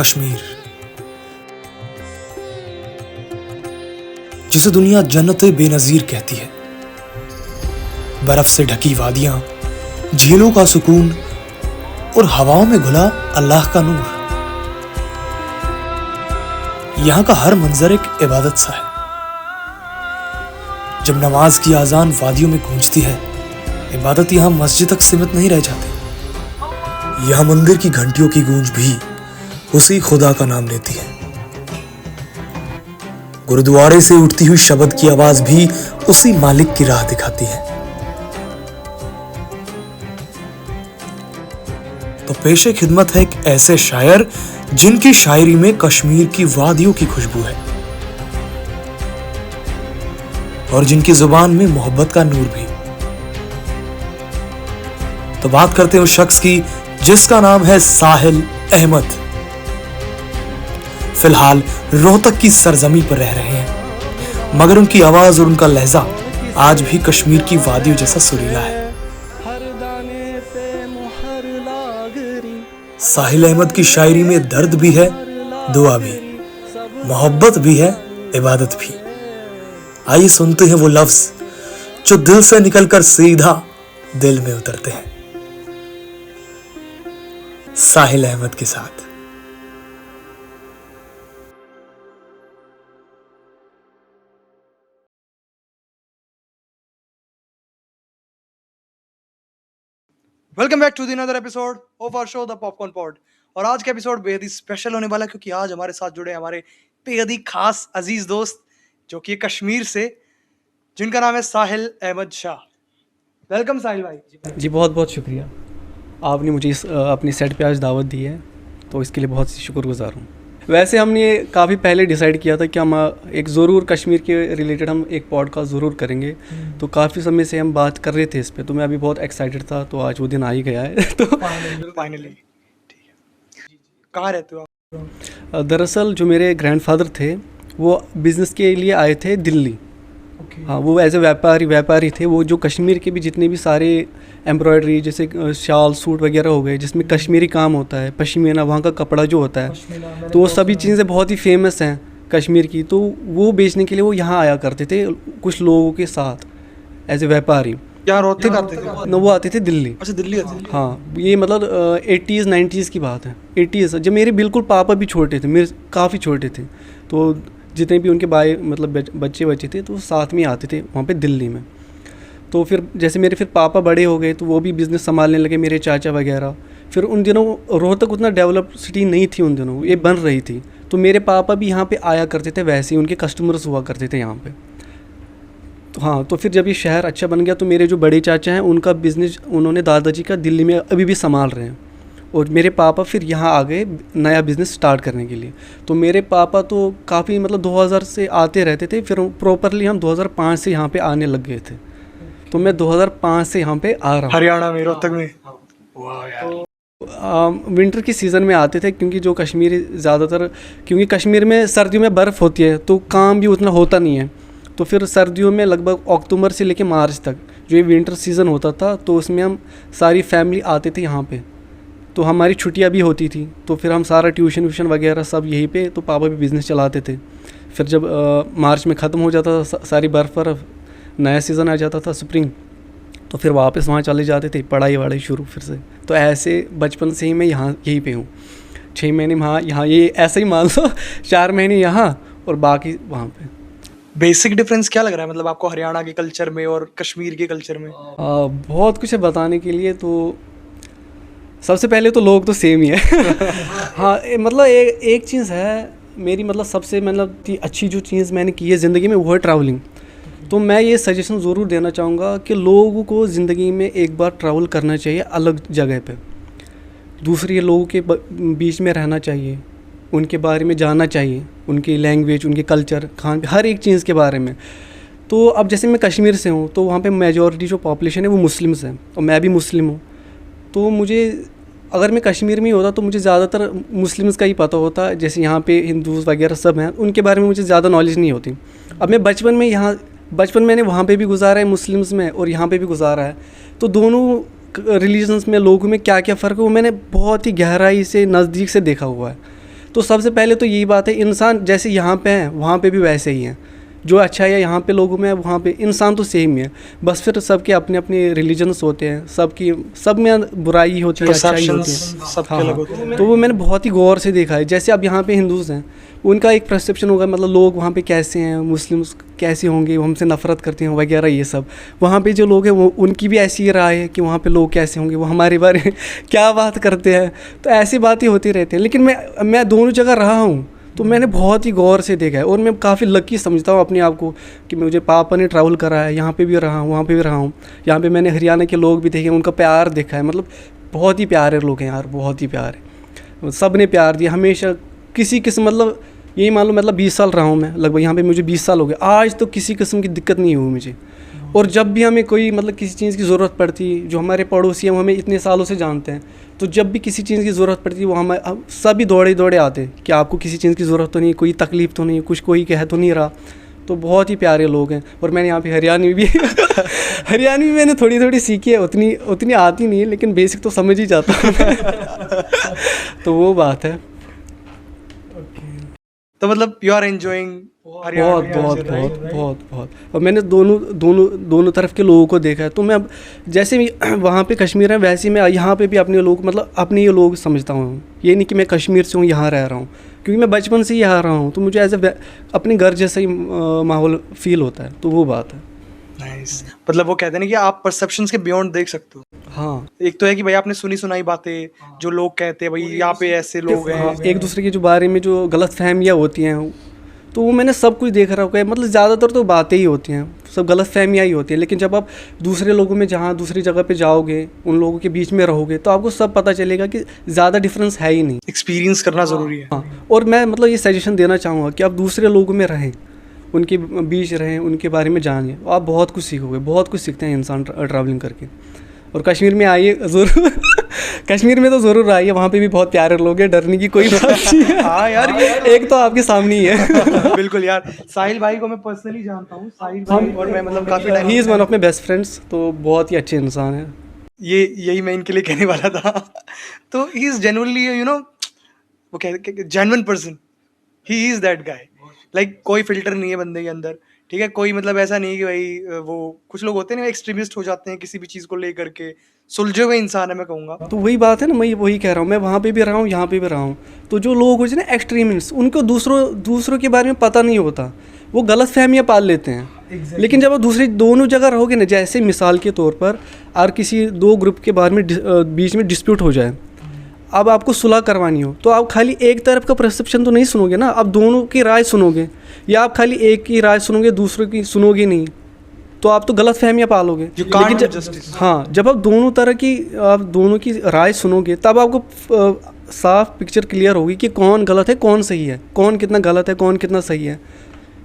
कश्मीर, जिसे दुनिया जन्नत बेनजीर कहती है। बर्फ से ढकी वादियां, झीलों का सुकून और हवाओं में घुला अल्लाह का नूर। यहां का हर मंजर एक इबादत सा है। जब नमाज की आजान वादियों में गूंजती है, इबादत यहां मस्जिद तक सीमित नहीं रह जाती। यहां मंदिर की घंटियों की गूंज भी उसी खुदा का नाम लेती है। गुरुद्वारे से उठती हुई शब्द की आवाज भी उसी मालिक की राह दिखाती है। तो पेशे खिदमत है एक ऐसे शायर जिनकी शायरी में कश्मीर की वादियों की खुशबू है और जिनकी जुबान में मोहब्बत का नूर भी। तो बात करते हैं उस शख्स की जिसका नाम है साहिल अहमद। फिलहाल रोहतक की सरजमी पर रह रहे हैं, मगर उनकी आवाज और उनका लहजा आज भी कश्मीर की वादियों जैसा सुरीला है। साहिल अहमद की शायरी में दर्द भी है, दुआ भी, मोहब्बत भी है, इबादत भी। आइए सुनते हैं वो लफ्ज जो दिल से निकलकर सीधा दिल में उतरते हैं, साहिल अहमद के साथ। Welcome back to the another episode of our show the Popcorn Pod. और आज का एपिसोड बेहद ही स्पेशल होने वाला है क्योंकि आज हमारे साथ जुड़े हमारे बेहद ही खास अजीज दोस्त जो कि कश्मीर से, जिनका नाम है साहिल अहमद शाह। वेलकम साहिल भाई। जी बहुत बहुत शुक्रिया, आपने मुझे इस अपनी सेट पे आज दावत दी है, तो इसके लिए बहुत शुक्रगुजार हूँ। वैसे हमने काफ़ी पहले डिसाइड किया था कि हम एक ज़रूर कश्मीर के रिलेटेड हम एक पॉडकास्ट ज़रूर करेंगे। तो काफ़ी समय से हम बात कर रहे थे इस पे, तो मैं अभी बहुत एक्साइटेड था, तो आज वो दिन आ ही गया है। तो फाइनली ठीक है। कहाँ रहते हो आप? दरअसल जो मेरे ग्रैंडफादर थे वो बिज़नेस के लिए आए थे दिल्ली। हाँ, वो एज ए व्यापारी थे। वो जो कश्मीर के भी जितने भी सारे एम्ब्रॉयडरी जैसे शाल सूट वगैरह हो गए जिसमें कश्मीरी काम होता है, पश्मीना वहाँ का कपड़ा जो होता है, तो वो सभी चीज़ें बहुत ही फेमस हैं कश्मीर की। तो वो बेचने के लिए वो यहाँ आया करते थे कुछ लोगों के साथ एज ए व्यापारी। यहाँ रोहतक आते थे? न, वो आते थे दिल्ली। अच्छा, दिल्ली आते थे। हाँ, ये मतलब 80s 90s की बात है। 80s जब मेरे बिल्कुल पापा भी छोटे थे, मेरे काफ़ी छोटे थे, तो जितने भी उनके भाई मतलब बच्चे थे तो वो साथ में आते थे वहाँ पे दिल्ली में। तो फिर जैसे मेरे फिर पापा बड़े हो गए तो वो भी बिज़नेस संभालने लगे, मेरे चाचा वगैरह। फिर उन दिनों रोहतक उतना डेवलप सिटी नहीं थी, उन दिनों ये बन रही थी। तो मेरे पापा भी यहाँ पे आया करते थे, वैसे ही उनके कस्टमर्स हुआ करते थे यहाँ पे। तो हाँ, तो फिर जब ये शहर अच्छा बन गया तो मेरे जो बड़े चाचा हैं उनका बिज़नेस उन्होंने दादाजी का दिल्ली में अभी भी संभाल रहे हैं, और मेरे पापा फिर यहाँ आ गए नया बिज़नेस स्टार्ट करने के लिए। तो मेरे पापा तो काफ़ी मतलब 2000 से आते रहते थे, फिर प्रॉपरली हम 2005 से यहाँ पे आने लग गए थे। तो मैं 2005 से यहाँ पे आ रहा हूँ। हरियाणा में, रोहतक में? वाह यार। तो विंटर की सीज़न में आते थे क्योंकि जो कश्मीर ज़्यादातर, क्योंकि कश्मीर में सर्दियों में बर्फ़ होती है तो काम भी उतना होता नहीं है। तो फिर सर्दियों में लगभग अक्टूबर से लेकर मार्च तक जो ये विंटर सीज़न होता था, तो उसमें हम सारी फैमिली आते थे यहाँ पे। तो हमारी छुट्टियाँ भी होती थी, तो फिर हम सारा ट्यूशन वगैरह सब यहीं पे, तो पापा भी बिज़नेस चलाते थे। फिर जब मार्च में ख़त्म हो जाता था सारी बर्फ़, नया सीज़न आ जाता था स्प्रिंग, तो फिर वापस वहाँ चले जाते थे, पढ़ाई शुरू फिर से। तो ऐसे बचपन से ही मैं यहाँ यहीं पे हूँ। 6 महीने वहाँ यहाँ, ये ऐसे ही मान लो 4 महीने यहाँ और बाकी वहाँ पे। बेसिक डिफरेंस क्या लग रहा है मतलब आपको हरियाणा के कल्चर में और कश्मीर के कल्चर में? बहुत कुछ है बताने के लिए। तो सबसे पहले तो लोग तो सेम ही है। हाँ, मतलब एक चीज़ है मेरी, मतलब सबसे मतलब अच्छी जो चीज़ मैंने की है ज़िंदगी में वो है ट्रैवलिंग। तो मैं ये सजेशन ज़रूर देना चाहूँगा कि लोगों को ज़िंदगी में एक बार ट्रैवल करना चाहिए अलग जगह पे। दूसरे लोगों के बीच में रहना चाहिए, उनके बारे में जानना चाहिए, उनकी लैंग्वेज, उनके कल्चर, खान, हर एक चीज़ के बारे में। तो अब जैसे मैं कश्मीर से हूँ तो वहाँ पे मेजॉरिटी जो पॉपुलेशन है वो मुस्लिम्स हैं और मैं भी मुस्लिम हूँ। तो मुझे अगर मैं कश्मीर में ही होता तो मुझे ज़्यादातर मुस्लिम्स का ही पता होता। जैसे यहाँ पे हिंदूज़ वगैरह सब हैं, उनके बारे में मुझे ज़्यादा नॉलेज नहीं होती। अब मैं बचपन मैंने वहाँ पे भी गुजारा है मुस्लिम्स में और यहाँ पे भी गुजारा है, तो दोनों रिलीजन्स में लोगों में क्या क्या फ़र्क है वो मैंने बहुत ही गहराई से नज़दीक से देखा हुआ है। तो सबसे पहले तो यही बात है, इंसान जैसे यहाँ पे है वहाँ पे भी वैसे ही हैं। जो अच्छा है यहाँ पे लोगों में, वहाँ पे इंसान तो सेम ही है, बस फिर सबके अपने अपने रिलीजन्स होते हैं, सब में बुराई होती है, अच्छाई होती है। सबके हाँ, अलग होते हैं। तो वो मैंने बहुत ही गौर से देखा है। जैसे अब यहाँ पे हिंदूज़ हैं, उनका एक परसेप्शन होगा, मतलब लोग वहाँ पे कैसे हैं, मुस्लिम्स कैसे होंगे, वो हमसे नफ़रत करते हैं वगैरह ये सब। वहाँ पे जो लोग हैं वो उनकी भी ऐसी ही राय है कि वहाँ पे लोग कैसे होंगे, वो हमारे बारे में क्या बात करते हैं। तो ऐसी बातें होती रहती हैं। लेकिन मैं दोनों जगह रहा हूँ, तो मैंने बहुत ही गौर से देखा है, और मैं काफ़ी लकी समझता हूँ अपने आप को कि मुझे पापा ने ट्रैवल करा है, यहाँ पे भी रहा हूँ, वहाँ पे भी रहा हूँ। यहाँ पे मैंने हरियाणा के लोग भी देखे, उनका प्यार देखा है, मतलब बहुत ही प्यारे लोग हैं यार, बहुत ही प्यारे। सब ने प्यार दिया हमेशा, किसी किस्म, मतलब यही मान लो, मतलब 20 साल रहा हूँ मैं लगभग यहाँ पे, मुझे 20 साल हो गए, आज तो किसी किस्म की दिक्कत नहीं हुई मुझे। और जब भी हमें कोई मतलब किसी चीज़ की ज़रूरत पड़ती, जो हमारे पड़ोसी हैं वो हमें इतने सालों से जानते हैं, तो जब भी किसी चीज़ की ज़रूरत पड़ती है वो हम सभी दौड़े दौड़े आते हैं कि आपको किसी चीज़ की ज़रूरत तो नहीं, कोई तकलीफ़ तो नहीं, कुछ कोई कह तो नहीं रहा। तो बहुत ही प्यारे लोग हैं। और मैंने यहाँ पे हरियाणवी भी हरियाणवी मैंने थोड़ी थोड़ी सीखी है, उतनी आती नहीं है, लेकिन बेसिक तो समझ ही जाता हूँ। तो वो बात है। तो मतलब यू आर एंजॉइंग बहुत। और मैंने दोनों तरफ के लोगों को देखा है। तो मैं अब जैसे वहाँ पे कश्मीर है, वैसे ही मैं यहाँ पे भी अपने लोग, मतलब अपने ये लोग समझता हूँ। ये नहीं कि मैं कश्मीर से हूँ, यहाँ रह रहा हूँ, क्योंकि मैं बचपन से ही यहाँ रहा हूँ, तो मुझे एज ए अपने घर जैसा ही माहौल फील होता है। तो वो बात है। नाइस। मतलब वो कहते हैं ना कि आप परसेप्शंस के बियॉन्ड देख सकते हो। हाँ, एक तो है कि भाई आपने सुनी सुनाई बातें, जो लोग कहते हैं भाई यहाँ पे ऐसे लोग हैं, हाँ, एक दूसरे के जो बारे में जो गलत फहमियाँ होती हैं, तो वो मैंने सब कुछ देख रखा है। मतलब ज़्यादातर तो बातें ही होती हैं, सब गलत फहमियाँ ही होती हैं। लेकिन जब आप दूसरे लोगों में, जहाँ दूसरी जगह पे जाओगे, उन लोगों के बीच में रहोगे, तो आपको सब पता चलेगा कि ज़्यादा डिफरेंस है ही नहीं। एक्सपीरियंस करना ज़रूरी है। हाँ, और मैं मतलब ये सजेशन देना चाहूँगा कि आप दूसरे लोगों में रहें, उनके बीच रहें, उनके बारे में जानिए, आप बहुत कुछ सीखोगे, बहुत कुछ सीखते हैं इंसान ट्रैवलिंग करके। और कश्मीर में आइए ज़रूर। कश्मीर में तो ज़रूर आइए, वहाँ पे भी बहुत प्यारे लोग हैं, डरने की कोई बात नहीं है। हाँ यार, एक तो आपके सामने ही है। बिल्कुल यार। साहिल भाई को मैं पर्सनली जानता हूँ, साहिल भाई, और मैं मतलब काफ़ी time, he is one of my best friends, तो बहुत ही अच्छे इंसान है। यही मैं इनके लिए कहने वाला था। तो he is genuinely, you know, वो कहते genuine person, he is that guy. Like कोई फिल्टर नहीं है बंदे के अंदर, ठीक है। कोई मतलब ऐसा नहीं कि भाई वो कुछ लोग होते हैं ना, एक्सट्रीमिस्ट हो जाते हैं किसी भी चीज़ को लेकर के, सुलझे हुए इंसान है मैं कहूँगा। तो वही बात है ना, मैं वही कह रहा हूँ, मैं वहाँ पे भी रहा हूँ, यहाँ पे भी रहा हूँ। तो जो लोग होते हैं ना एक्सट्रीमिस्ट, उनको दूसरों के बारे में पता नहीं होता, वो गलत फहमियाँ पाल लेते हैं। लेकिन जब आप दोनों जगह रहोगे ना, जैसे मिसाल के तौर पर और किसी दो ग्रुप के बारे में बीच में डिस्प्यूट हो जाए, अब आपको सुलह करवानी हो, तो आप खाली एक तरफ का परसेप्शन तो नहीं सुनोगे ना, आप दोनों की राय सुनोगे, या आप खाली एक की राय सुनोगे, दूसरों की सुनोगे नहीं, तो आप तो गलत फहमियाँ पालोगे। लेकिन हाँ, जब आप दोनों की राय सुनोगे, तब आपको साफ पिक्चर क्लियर होगी कि कौन गलत है, कौन सही है, कौन कितना गलत है, कौन कितना सही है।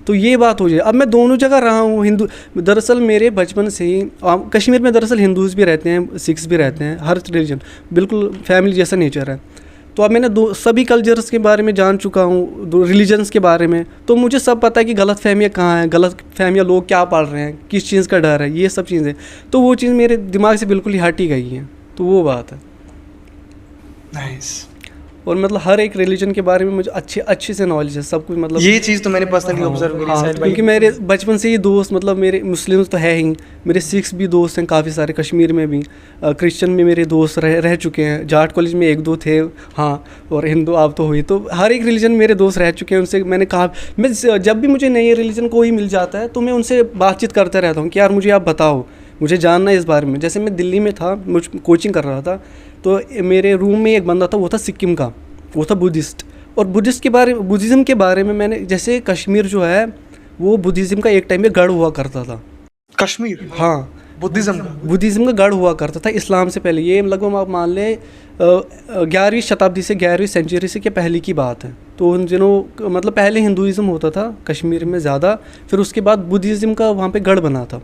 तो ये बात हो जाए। अब मैं दोनों जगह रहा हूँ। दरअसल मेरे बचपन से ही कश्मीर में दरअसल हिंदूज़ भी रहते हैं, सिख्स भी रहते हैं, हर रिलीजन, बिल्कुल फैमिली जैसा नेचर है। तो अब मैंने सभी कल्चर्स के बारे में जान चुका हूँ, रिलीजन्स के बारे में, तो मुझे सब पता है कि गलत फहमियाँ कहाँ हैं, गलत फहमियाँ लोग क्या पाल रहे हैं, किस चीज़ का डर है, ये सब चीज़ें। तो वो चीज़ मेरे दिमाग से बिल्कुल ही हट ही गई हैं। तो वो बात है। नाइस। और मतलब हर एक रिलीजन के बारे में मुझे अच्छे से नॉलेज है, सब कुछ। मतलब ये चीज़ तो मैंने पर्सनली ऑब्जर्व करी साहिल भाई, क्योंकि मेरे बचपन से ही दोस्त, मतलब मेरे मुस्लिम्स तो है ही, मेरे सिख्स भी दोस्त हैं काफ़ी सारे, कश्मीर में भी क्रिश्चियन में मेरे दोस्त रह चुके हैं, जाट कॉलेज में एक दो थे, हाँ, और हिंदू आप तो हुई। तो हर एक रिलीजन मेरे दोस्त रह चुके हैं। उनसे मैंने कहा, मैं जब भी मुझे नए रिलीजन कोई मिल जाता है तो मैं उनसे बातचीत करते रहता हूँ कि यार मुझे आप बताओ, मुझे जानना है इस बारे में। जैसे मैं दिल्ली में था, मुझ कोचिंग कर रहा था, तो मेरे रूम में एक बंदा था, वो था सिक्किम का, वो था बुद्धिस्ट। और बुद्धिज़्म के बारे में मैंने, जैसे कश्मीर जो है वो बुद्धिज़्म का एक टाइम में गढ़ हुआ करता था। कश्मीर, हाँ, बुद्धिज़्म का गढ़ हुआ करता था इस्लाम से पहले। ये लगभग आप मान लें 11वीं शताब्दी से, 11वीं सेंचुरी से के पहले की बात है। तो उन दिनों मतलब पहले हिंदुइज़्म होता था कश्मीर में ज़्यादा, फिर उसके बाद बुद्धिज़्म का वहाँ पे गढ़ बना था।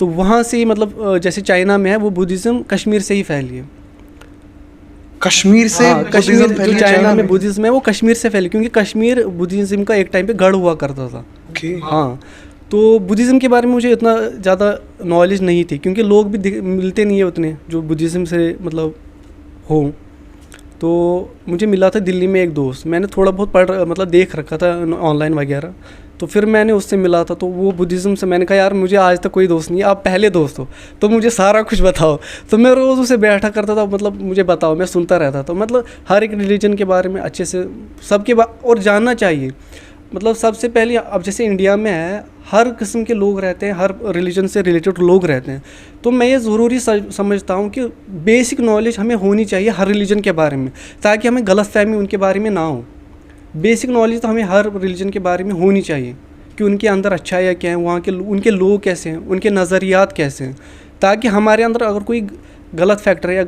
तो वहाँ से मतलब जैसे चाइना में है, वो बुद्धिज़्म कश्मीर से ही फैली है। कश्मीर से? हाँ, कश्मीर जो चाइना में बुद्धिज़्म है वो कश्मीर से फैली, क्योंकि कश्मीर बुद्धिज़्म का एक टाइम पे गढ़ हुआ करता था। हाँ, तो बुद्धिज़्म के बारे में मुझे इतना ज़्यादा नॉलेज नहीं थी, क्योंकि लोग भी मिलते नहीं है उतने जो बुद्धिज़्म से मतलब हो। तो मुझे मिला था दिल्ली में एक दोस्त, मैंने थोड़ा बहुत मतलब देख रखा था ऑनलाइन वगैरह, तो फिर मैंने उससे मिला था। तो वो बुद्धिज़्म से मैंने कहा यार मुझे आज तक कोई दोस्त नहीं है, आप पहले दोस्त हो, तो मुझे सारा कुछ बताओ। तो मैं रोज़ उसे बैठा करता था, मतलब मुझे बताओ, मैं सुनता रहता था, मतलब हर एक रिलीजन के बारे में अच्छे से सबके और जानना चाहिए। मतलब सबसे पहले अब जैसे इंडिया में है, हर किस्म के लोग रहते हैं, हर रिलीजन से रिलेटेड लोग रहते हैं, तो मैं ये ज़रूरी समझता हूँ कि बेसिक नॉलेज हमें होनी चाहिए हर रिलीजन के बारे में, ताकि हमें गलतफहमी उनके बारे में ना हो। बेसिक नॉलेज तो हमें हर रिलीजन के बारे में होनी चाहिए कि उनके अंदर अच्छाइयाँ क्या हैं, वहाँ के उनके लोग कैसे हैं, उनके नज़रियात कैसे हैं, ताकि हमारे अंदर अगर कोई गलत फैक्टर या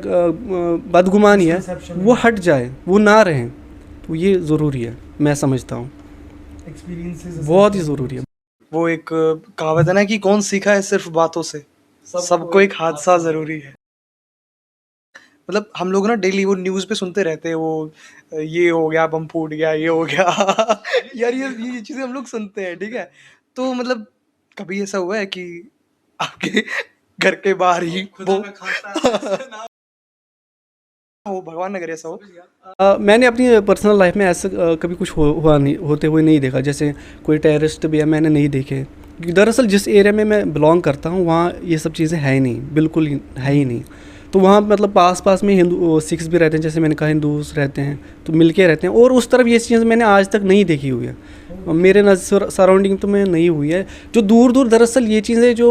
बदगुमानी है वो हट जाए, वो ना रहें। तो ये ज़रूरी है, मैं समझता हूँ बहुत ही ज़रूरी है। वो एक कहावत है ना कि कौन सीखा है सिर्फ बातों से, सबको एक हादसा ज़रूरी है। मतलब हम लोग ना डेली वो न्यूज़ पे सुनते रहते हैं, वो ये हो गया, बम फूट गया, ये हो गया यार ये चीज़ें हम लोग सुनते हैं, ठीक है? तो मतलब कभी ऐसा हुआ है कि आपके घर के बाहर ही वो भगवान ना करे ऐसा हो। मैंने अपनी पर्सनल लाइफ में ऐसा कभी कुछ हुआ नहीं, होते हुए नहीं देखा। जैसे कोई टेररिस्ट भी है, मैंने नहीं देखे। दरअसल जिस एरिया में मैं बिलोंग करता हूँ वहाँ ये सब चीज़ें है ही नहीं, बिल्कुल ही है ही नहीं। तो वहाँ मतलब पास में हिंदू सिख्स भी रहते हैं, जैसे मैंने कहा हिंदूज रहते हैं, तो मिलके रहते हैं। और उस तरफ ये चीज़ मैंने आज तक नहीं देखी हुई है, मेरे सराउंडिंग तो में नहीं हुई है। जो दूर दूर दरअसल ये चीज़ें जो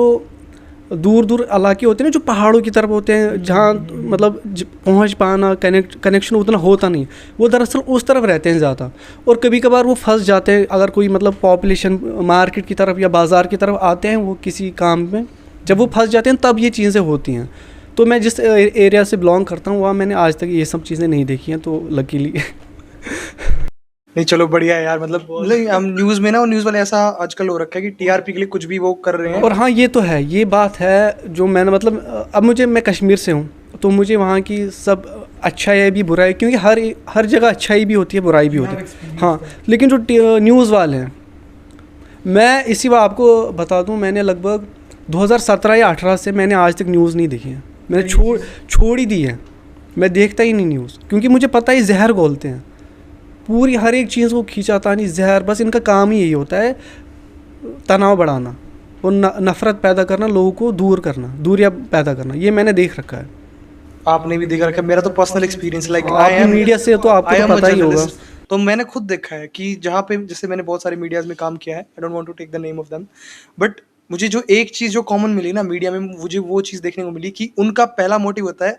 दूर दूर इलाके होते हैं ना, जो पहाड़ों की तरफ होते हैं, जहाँ मतलब पहुँच पाना कनेक्शन उतना होता नहीं, वो दरअसल उस तरफ रहते हैं ज़्यादा। और कभी कभार वो फंस जाते हैं, अगर कोई मतलब पॉपुलेशन मार्केट की तरफ या बाज़ार की तरफ आते हैं वो किसी काम में, जब वो फंस जाते हैं तब ये चीज़ें होती हैं। तो मैं जिस एरिया से बिलोंग करता हूँ वहाँ मैंने आज तक ये सब चीज़ें नहीं देखी हैं, तो लकीली नहीं चलो बढ़िया है यार। मतलब हम न्यूज़ में ना, वो न्यूज़ वाले ऐसा आजकल हो रखा है कि टीआरपी के लिए कुछ भी वो कर रहे हैं। और हाँ ये तो है, ये बात है जो मैंने मतलब अब मैं कश्मीर से हूँ, तो मुझे वहाँ की सब अच्छा है भी बुरा है, क्योंकि हर जगह अच्छाई भी होती है बुराई भी होती है। हाँ लेकिन जो न्यूज़ वाले हैं, मैं इसी बात आपको बता दूँ, मैंने लगभग 2017 या 18 से मैंने आज तक न्यूज़ नहीं देखी है। मैंने छोड़ ही दी है, मैं देखता ही नहीं न्यूज़, क्योंकि मुझे पता है जहर घोलते हैं, पूरी हर एक चीज़ को खींचाता नहीं जहर। बस इनका काम ही यही होता है, तनाव बढ़ाना और नफ़रत पैदा करना, लोगों को दूर करना, दूरियां पैदा करना। ये मैंने देख रखा है। आपने भी देख रखा है, मेरा तो personal experience like I am media से तो आपको तो पता ही होगा। तो मैंने खुद देखा है कि जहाँ पे जैसे मैंने बहुत सारे मीडियाज में काम किया है, I don't want to take the name of them, but मुझे जो एक चीज़ जो कॉमन मिली ना मीडिया में, मुझे वो चीज़ देखने को मिली कि उनका पहला मोटिव होता है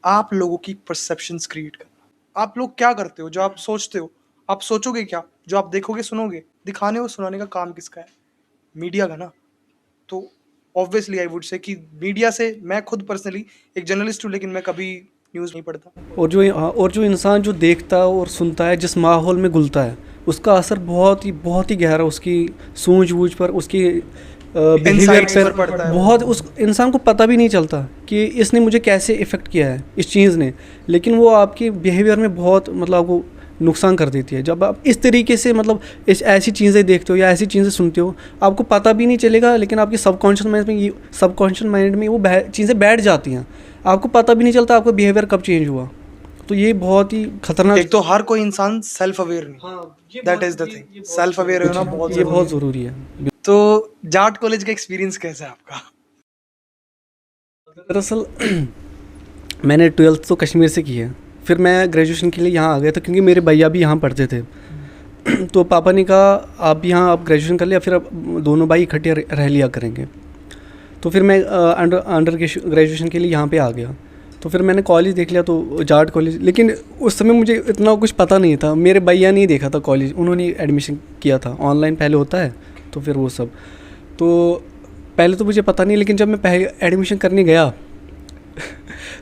आप लोगों की परसेप्शंस क्रिएट करना। आप लोग क्या करते हो, जो आप सोचते हो, आप सोचोगे क्या, जो आप देखोगे सुनोगे, दिखाने और सुनाने का काम किसका है? मीडिया का ना। तो ऑब्वियसली आई वुड से कि मीडिया से, मैं खुद पर्सनली एक जर्नलिस्ट हूँ लेकिन मैं कभी न्यूज़ नहीं पढ़ता। और जो इंसान जो देखता है और सुनता है, जिस माहौल में घुलता है, उसका असर बहुत ही गहरा उसकी सूझबूझ पर, उसकी बिहेवियर पर पड़ता है। बहुत उस इंसान को पता भी नहीं चलता कि इसने मुझे कैसे इफ़ेक्ट किया है इस चीज़ ने, लेकिन वो आपके बिहेवियर में बहुत मतलब आपको नुकसान कर देती है। जब आप इस तरीके से मतलब ऐसी चीज़ें देखते हो या ऐसी चीज़ें सुनते हो, आपको पता भी नहीं चलेगा, लेकिन आपके सबकॉन्शियस माइंड में वो चीज़ें बैठ जाती हैं, आपको पता भी नहीं चलता आपका बिहेवियर कब चेंज हुआ। तो ये बहुत ही खतरनाक। एक तो हर कोई इंसान सेल्फ अवेयर नहीं, that is the thing, self aware होना बहुत ज़रूरी है। तो जाट कॉलेज का एक्सपीरियंस कैसा है आपका? दरअसल मैंने 12th तो कश्मीर से की है, फिर मैं ग्रेजुएशन के लिए यहाँ आ गया था, क्योंकि मेरे भैया भी यहाँ पढ़ते थे। तो पापा ने कहा आप यहाँ आप ग्रेजुएशन कर लिया, फिर अब दोनों भाई इकट्ठे रह लिया करेंगे। तो फिर मैं अंडर ग्रेजुएशन के लिए यहाँ पे आ गया। तो फिर मैंने कॉलेज देख लिया, तो जाट कॉलेज, लेकिन उस समय मुझे इतना कुछ पता नहीं था। मेरे भैया ने देखा था कॉलेज, उन्होंने एडमिशन किया था, ऑनलाइन पहले होता है, तो फिर वो सब। तो पहले तो मुझे पता नहीं, लेकिन जब मैं पहले एडमिशन करने गया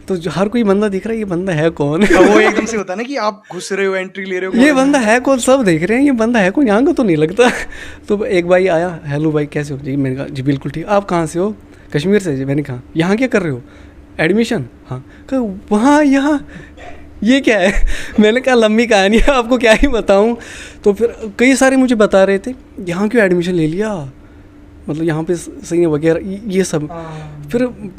तो हर कोई बंदा दिख रहा है, ये बंदा है कौन? वो एकदम से होता है ना कि आप घुस रहे हो, एंट्री ले रहे हो, ये बंदा है कौन, सब देख रहे हैं, ये बंदा है कौन, यहाँ का तो नहीं लगता। तो एक भाई आया, हेलो भाई कैसे हो जी? मैंने कहा जी बिल्कुल ठीक। आप कहाँ से हो? कश्मीर से जी। मैंने कहा यहाँ क्या कर रहे हो? एडमिशन? हाँ। कहा वहाँ यहाँ ये क्या है? मैंने कहा लंबी कहानी है, आपको क्या ही बताऊँ। तो फिर कई सारे मुझे बता रहे थे यहाँ क्यों एडमिशन ले लिया, मतलब यहाँ पे सही है वगैरह ये सब।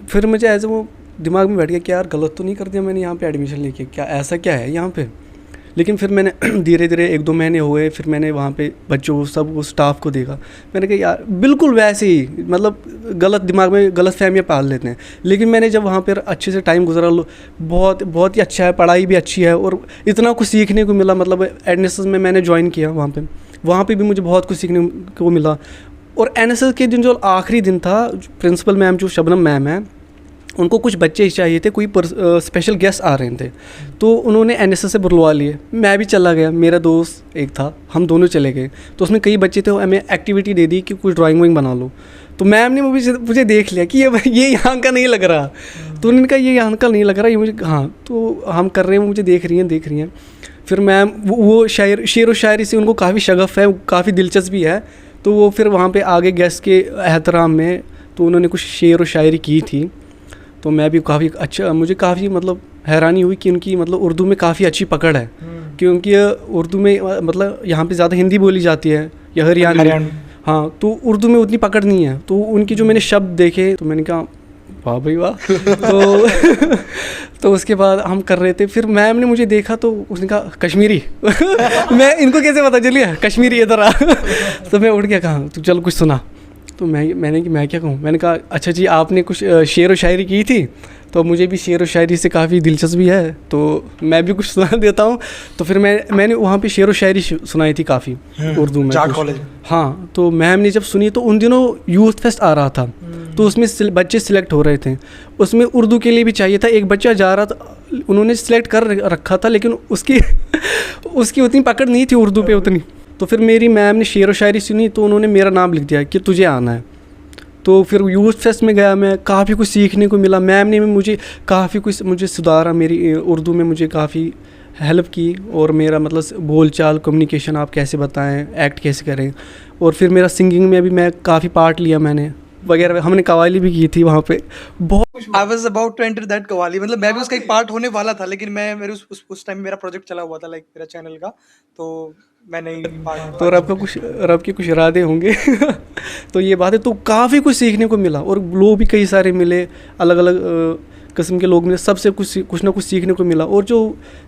फिर मुझे ऐसे वो दिमाग में बैठ गया कि यार गलत तो नहीं कर दिया मैंने यहाँ पे एडमिशन लेके, क्या ऐसा क्या है यहाँ पे। लेकिन फिर मैंने धीरे धीरे 1-2 महीने हुए, फिर मैंने वहाँ पे बच्चों को, सब वो स्टाफ को देखा। मैंने कहा यार बिल्कुल वैसे ही, मतलब गलत दिमाग में गलत फहमियाँ पाल लेते हैं। लेकिन मैंने जब वहाँ पर अच्छे से टाइम गुजरा, बहुत बहुत ही अच्छा है, पढ़ाई भी अच्छी है और इतना कुछ सीखने को मिला। मतलब एनएसएस में मैंने ज्वाइन किया, वहाँ पे भी मुझे बहुत कुछ सीखने को मिला। और एनएसएस के दिन जो आखिरी दिन था, प्रिंसिपल मैम जो शबनम मैम है, उनको कुछ बच्चे चाहिए थे, कोई स्पेशल गेस्ट आ रहे थे, तो उन्होंने एनएसएस से बुलवा लिए। मैं भी चला गया, मेरा दोस्त एक था, हम दोनों चले गए। तो उसमें कई बच्चे थे, हमें एक्टिविटी दे दी कि कुछ ड्राइंग वाइंग बना लो। तो मैम ने मुझे देख लिया कि ये यहाँ का नहीं लग रहा। तो उन्होंने कहा ये यहाँ का नहीं लग रहा, ये मुझे, हाँ तो हम कर रहे हैं, मुझे देख रही हैं। फिर मैम वो शेर व शायरी से उनको काफ़ी शगफ़ है, काफ़ी दिलचस्पी है। तो वो फिर वहाँ पे आगे गेस्ट के एहतराम में तो उन्होंने कुछ शेर व शायरी की थी। तो मैं भी काफ़ी अच्छा, मुझे काफ़ी मतलब हैरानी हुई कि उनकी मतलब उर्दू में काफ़ी अच्छी पकड़ है। क्योंकि उर्दू में मतलब यहाँ पे ज़्यादा हिंदी बोली जाती है या हरियाणवी, हाँ, तो उर्दू में उतनी पकड़ नहीं है। तो उनकी जो मैंने शब्द देखे तो मैंने कहा वाह भाई वाह। तो उसके बाद हम कर रहे थे, फिर मैम ने मुझे देखा तो उसने कहा कश्मीरी। मैं इनको कैसे पता चलिए कश्मीरी इधर आ। तो मैं उठ गया, कहा तो चलो कुछ सुना। तो मैं क्या कहूँ, मैंने कहा अच्छा जी आपने कुछ शेर व शायरी की थी, तो मुझे भी शेर व शायरी से काफ़ी दिलचस्पी है, तो मैं भी कुछ सुना देता हूँ। तो फिर मैंने वहाँ पे शेर व शायरी सुनाई थी काफ़ी उर्दू में, जाट कॉलेज। हाँ, तो मैम ने जब सुनी तो उन दिनों यूथ फेस्ट आ रहा था, तो उसमें बच्चे सिलेक्ट हो रहे थे। उसमें उर्दू के लिए भी चाहिए था, एक बच्चा जा रहा था, उन्होंने सिलेक्ट कर रखा था, लेकिन उसकी उतनी पकड़ नहीं थी उर्दू पे उतनी। तो फिर मेरी मैम ने शेर व शायरी सुनी तो उन्होंने मेरा नाम लिख दिया कि तुझे आना है। तो फिर यूथ फेस्ट में गया मैं, काफ़ी कुछ सीखने को मिला। मैम ने मुझे काफ़ी कुछ मुझे सुधारा, मेरी उर्दू में मुझे काफ़ी हेल्प की। और मेरा मतलब बोलचाल, कम्युनिकेशन आप कैसे बताएं, एक्ट कैसे करें। और फिर मेरा सिंगिंग में भी मैं काफ़ी पार्ट लिया मैंने वगैरह, हमने कव्वाली भी की थी वहाँ पे बहुत। I was about to enter that qawwali, मतलब मैं भी उसका एक पार्ट होने वाला था, लेकिन मैं मेरे उस टाइम मेरा प्रोजेक्ट चला हुआ था, लाइक मेरा चैनल का, तो मैं नहीं पार्ट। तो रब के कुछ इरादे होंगे। तो ये बात है, तो काफ़ी कुछ सीखने को मिला और लोग भी कई सारे मिले, अलग अलग किस्म के लोग मिले, सबसे कुछ ना कुछ सीखने को मिला। और जो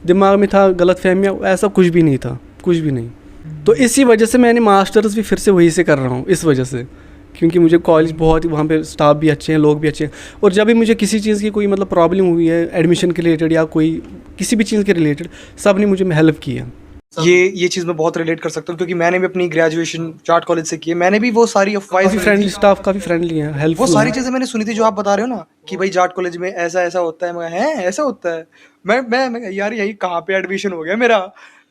दिमाग में था गलत फहमियाँ, ऐसा कुछ भी नहीं था, कुछ भी नहीं। तो इसी वजह से मैंने मास्टर्स भी फिर से वहीं से कर रहा हूँ, इस वजह से, क्योंकि मुझे कॉलेज बहुत, वहाँ पे स्टाफ भी अच्छे हैं, लोग भी अच्छे हैं। और जब भी मुझे किसी चीज़ की कोई मतलब प्रॉब्लम हुई है एडमिशन के रिलेटेड या कोई किसी भी चीज़ के रिलेटेड, सब ने मुझे हेल्प की है। ये चीज़ मैं बहुत रिलेट कर सकता हूँ, क्योंकि मैंने भी अपनी ग्रेजुएशन जाट कॉलेज से की है। मैंने भी वो सारी अफवाहें, काफ़ी फ्रेंडली स्टाफ, काफ़ी फ्रेंडली है, हेल्पफुल। वो सारी चीज़ें मैंने सुनी थी जो आप बता रहे हो ना, कि भाई जाट कॉलेज में ऐसा ऐसा होता है। मैं ऐसा होता है, मैं यार यही कहाँ पे एडमिशन हो गया मेरा,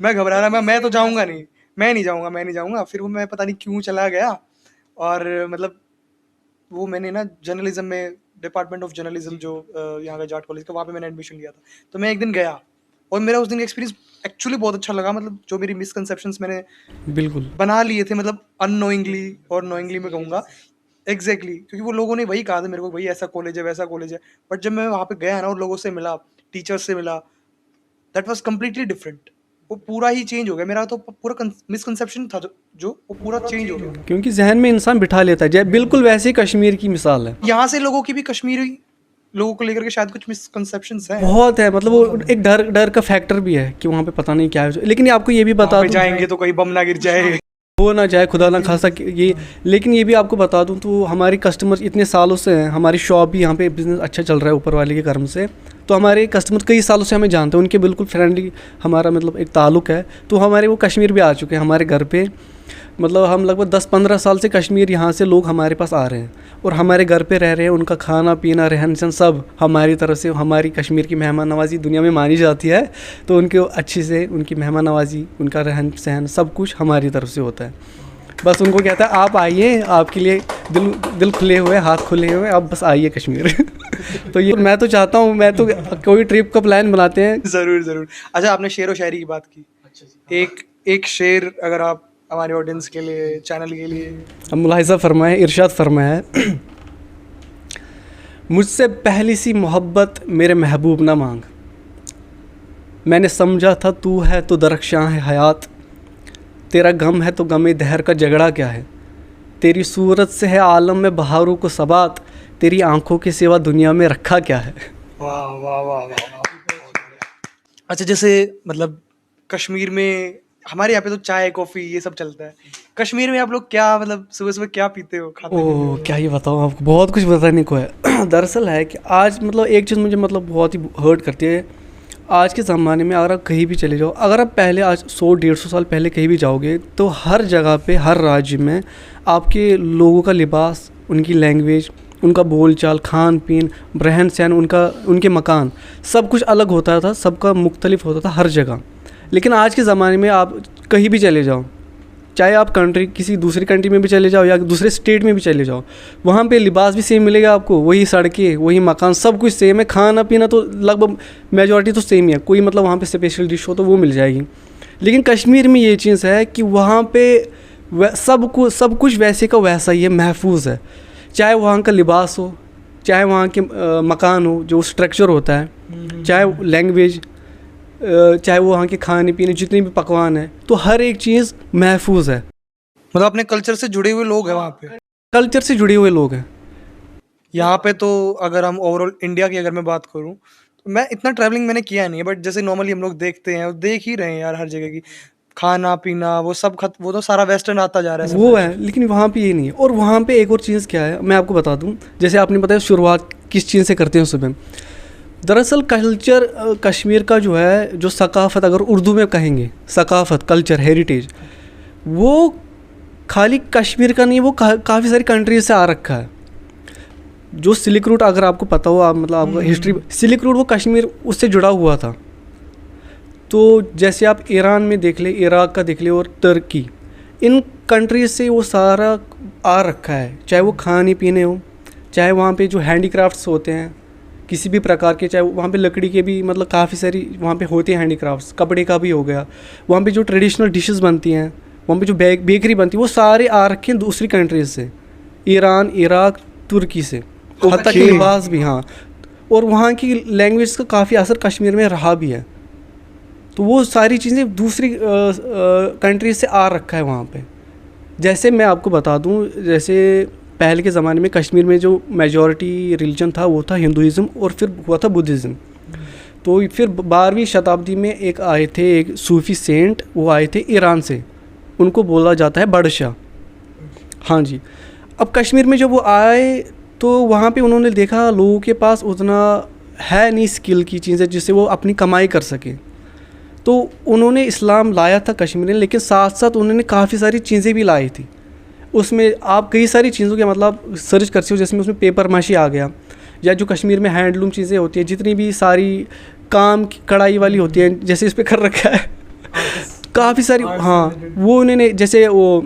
मैं घबरा रहा, मैं तो जाऊँगा नहीं, मैं नहीं जाऊँगा। फिर वो मैं पता नहीं क्यों चला गया, और मतलब वो मैंने ना जर्नलिज्म में, डिपार्टमेंट ऑफ जर्नलिज्म जो यहाँ का जाट कॉलेज का, वहाँ पे मैंने एडमिशन लिया था। तो मैं एक दिन गया और मेरा उस दिन का एक्सपीरियंस एक्चुअली बहुत अच्छा लगा। मतलब जो मेरी मिसकंसेप्शंस मैंने बिल्कुल बना लिए थे, मतलब अननोइंगली और नोइंगली मैं कहूँगा, एग्जैक्टली, क्योंकि वो लोगों ने वही कहा था मेरे को, भाई ऐसा कॉलेज है, वैसा कॉलेज है। बट जब मैं वहाँ पे गया ना और लोगों से मिला, टीचर्स से मिला, दैट वाज कम्प्लीटली डिफरेंट। वो पूरा ही चेंज हो गया मेरा। तो पूरा मिसकंसेप्शन था जो वो पूरा चेंज हो गया, क्योंकि जहन में इंसान बिठा लेता है। जय बिल्कुल वैसे ही कश्मीर की मिसाल है। यहाँ से लोगों की भी कश्मीरी लोगों को लेकर के शायद कुछ मिसकंसेप्शंस हैं, बहुत है, मतलब वो एक डर का फैक्टर भी है कि वहाँ पे पता नहीं क्या है। लेकिन आपको ये भी बता दूं, जाएंगे तो कहीं बम ना गिर जाए, हो ना जाए, खुदा ना खासा ये। लेकिन ये भी आपको बता दूं, तो हमारे कस्टमर इतने सालों से हैं, हमारी शॉप भी यहाँ पे बिजनेस अच्छा चल रहा है ऊपर वाले के कर्म से। तो हमारे कस्टमर कई सालों से हमें जानते हैं, उनके बिल्कुल फ्रेंडली हमारा मतलब एक ताल्लुक़ है। तो हमारे वो कश्मीर भी आ चुके हैं हमारे घर पे। मतलब हम लगभग 10-15 साल से कश्मीर यहाँ से लोग हमारे पास आ रहे हैं और हमारे घर पे रह रहे हैं। उनका खाना पीना, रहन सहन सब हमारी तरफ से, हमारी कश्मीर की मेहमान नवाजी दुनिया में मानी जाती है। तो उनके अच्छे से उनकी मेहमान नवाजी, उनका रहन सहन सब कुछ हमारी तरफ से होता है। बस उनको कहता है आप आइए, आपके लिए दिल खुले हुए, हाथ खुले हुए, आप बस आइए कश्मीर। तो ये मैं तो चाहता हूँ, मैं तो कोई ट्रिप का प्लान बनाते हैं। ज़रूर। अच्छा, आपने शेर व शायरी की बात की, एक शेर अगर आप हमारे ऑडियंस के लिए, चैनल के लिए। अब मुलाहिज़ा फरमाएं, इरशाद फरमाया है, मुझसे पहली सी मोहब्बत मेरे महबूब ना मांग, मैंने समझा था तू है तो दरख्शां है हयात, तेरा गम है तो गमे दहर का झगड़ा क्या है, तेरी सूरत से है आलम में बहारों को सबात, तेरी आंखों के सिवा दुनिया में रखा क्या है। वाह वाह वाह वाह वाह। अच्छा, जैसे मतलब कश्मीर में हमारे यहाँ पे तो चाय कॉफी ये सब चलता है, कश्मीर में आप लोग क्या मतलब सुबह सुबह क्या पीते हो, खाते पीते ओह हो? क्या ही बताऊँ आपको, बहुत कुछ बताने को है। दरअसल है कि आज मतलब एक चीज़ मुझे मतलब बहुत ही हर्ट करती है। आज के ज़माने में अगर आप कहीं भी चले जाओ, अगर आप पहले आज 100-150 साल पहले कहीं भी जाओगे तो हर जगह पे हर राज्य में आपके लोगों का लिबास, उनकी लैंग्वेज, उनका बोलचाल, खान पीन, रहन सहन, उनके मकान, सब कुछ अलग होता था, सबका मुख्तलिफ होता था हर जगह। लेकिन आज के ज़माने में आप कहीं भी चले जाओ, चाहे आप कंट्री किसी दूसरी कंट्री में भी चले जाओ या दूसरे स्टेट में भी चले जाओ, वहाँ पे लिबास भी सेम मिलेगा आपको, वही सड़कें, वही मकान, सब कुछ सेम है। खाना पीना तो लगभग मेजॉरिटी तो सेम ही है, कोई मतलब वहाँ पे स्पेशल डिश हो तो वो मिल जाएगी। लेकिन कश्मीर में ये चीज़ है कि वहाँ पे सब कुछ वैसे का वैसा ही है, महफूज है। चाहे वहाँ का लिबास हो, चाहे वहाँ के मकान हो, जो स्ट्रक्चर होता है, चाहे लैंग्वेज, चाहे वो वहाँ के खाने पीने जितने भी पकवान हैं, तो हर एक चीज़ महफूज है। मतलब अपने कल्चर से जुड़े हुए लोग हैं वहाँ पे। कल्चर से जुड़े हुए लोग हैं। यहाँ पे तो अगर हम ओवरऑल इंडिया की अगर मैं बात करूँ, तो मैं इतना ट्रैवलिंग मैंने किया नहीं है, बट जैसे नॉर्मली हम लोग देखते हैं और देख ही रहे हैं यार हर जगह की खाना पीना वो सब वो तो सारा वेस्टर्न आता जा रहा है सब वो कुछ। है, लेकिन वहाँ पे ये नहीं है। और वहाँ पे एक और चीज़ क्या है, मैं आपको बता दूँ। जैसे आपने बताया शुरुआत किस चीज़ से करते हैं सुबह। दरअसल कल्चर कश्मीर का जो है, जो सकाफ़त, अगर उर्दू में कहेंगे सकाफ़त, कल्चर, हेरिटेज, वो खाली कश्मीर का नहीं, वो काफ़ी सारी कंट्रीज से आ रखा है। जो सिल्क रूट, अगर आपको पता हो, आप मतलब आपको हिस्ट्री, सिल्क रूट वो कश्मीर उससे जुड़ा हुआ था। तो जैसे आप ईरान में देख ले, इराक़ का देख ले और तुर्की, इन कंट्रीज से वो सारा आ रखा है। चाहे वो खाने पीने हो, चाहे वहाँ पे जो हैंडीक्राफ्ट्स होते हैं किसी भी प्रकार के, चाहे वहाँ पे लकड़ी के भी मतलब काफ़ी सारी वहाँ पे होते हैं हैंडीक्राफ्ट्स, कपड़े का भी हो गया, वहाँ पे जो ट्रेडिशनल डिशेस बनती हैं, वहाँ पे जो बेकरी बनती है, वो सारे आ रखे हैं दूसरी कंट्रीज से, ईरान, इराक़, तुर्की से, हत्ता के लिबास भी। हाँ, और वहाँ की लैंग्वेज का काफ़ी असर कश्मीर में रहा भी है। तो वो सारी चीज़ें दूसरी कंट्रीज से आ रखा है वहाँ पे। जैसे मैं आपको बता दूँ, जैसे पहले के ज़माने में कश्मीर में जो मेजॉरिटी रिलीजन था वो था हिंदुइज़्म, और फिर हुआ था बुद्धिज़्म। तो फिर 12वीं शताब्दी में एक आए थे, एक सूफ़ी सेंट, वो आए थे ईरान से, उनको बोला जाता है बादशाह। हाँ जी। अब कश्मीर में जब वो आए तो वहाँ पे उन्होंने देखा लोगों के पास उतना है नहीं स्किल की चीज़ें जिससे वो अपनी कमाई कर सके। तो उन्होंने इस्लाम लाया था कश्मीर में, लेकिन साथ साथ उन्होंने काफ़ी सारी चीज़ें भी लाई थी। उसमें आप कई सारी चीज़ों के मतलब सर्च करते हो, जैसे उसमें पेपर माशी आ गया, या जो कश्मीर में हैंडलूम चीज़ें होती हैं, जितनी भी सारी काम की कढ़ाई वाली होती हैं, जैसे इस पर कर रखा है काफ़ी सारी। हाँ, वो उन्होंने जैसे वो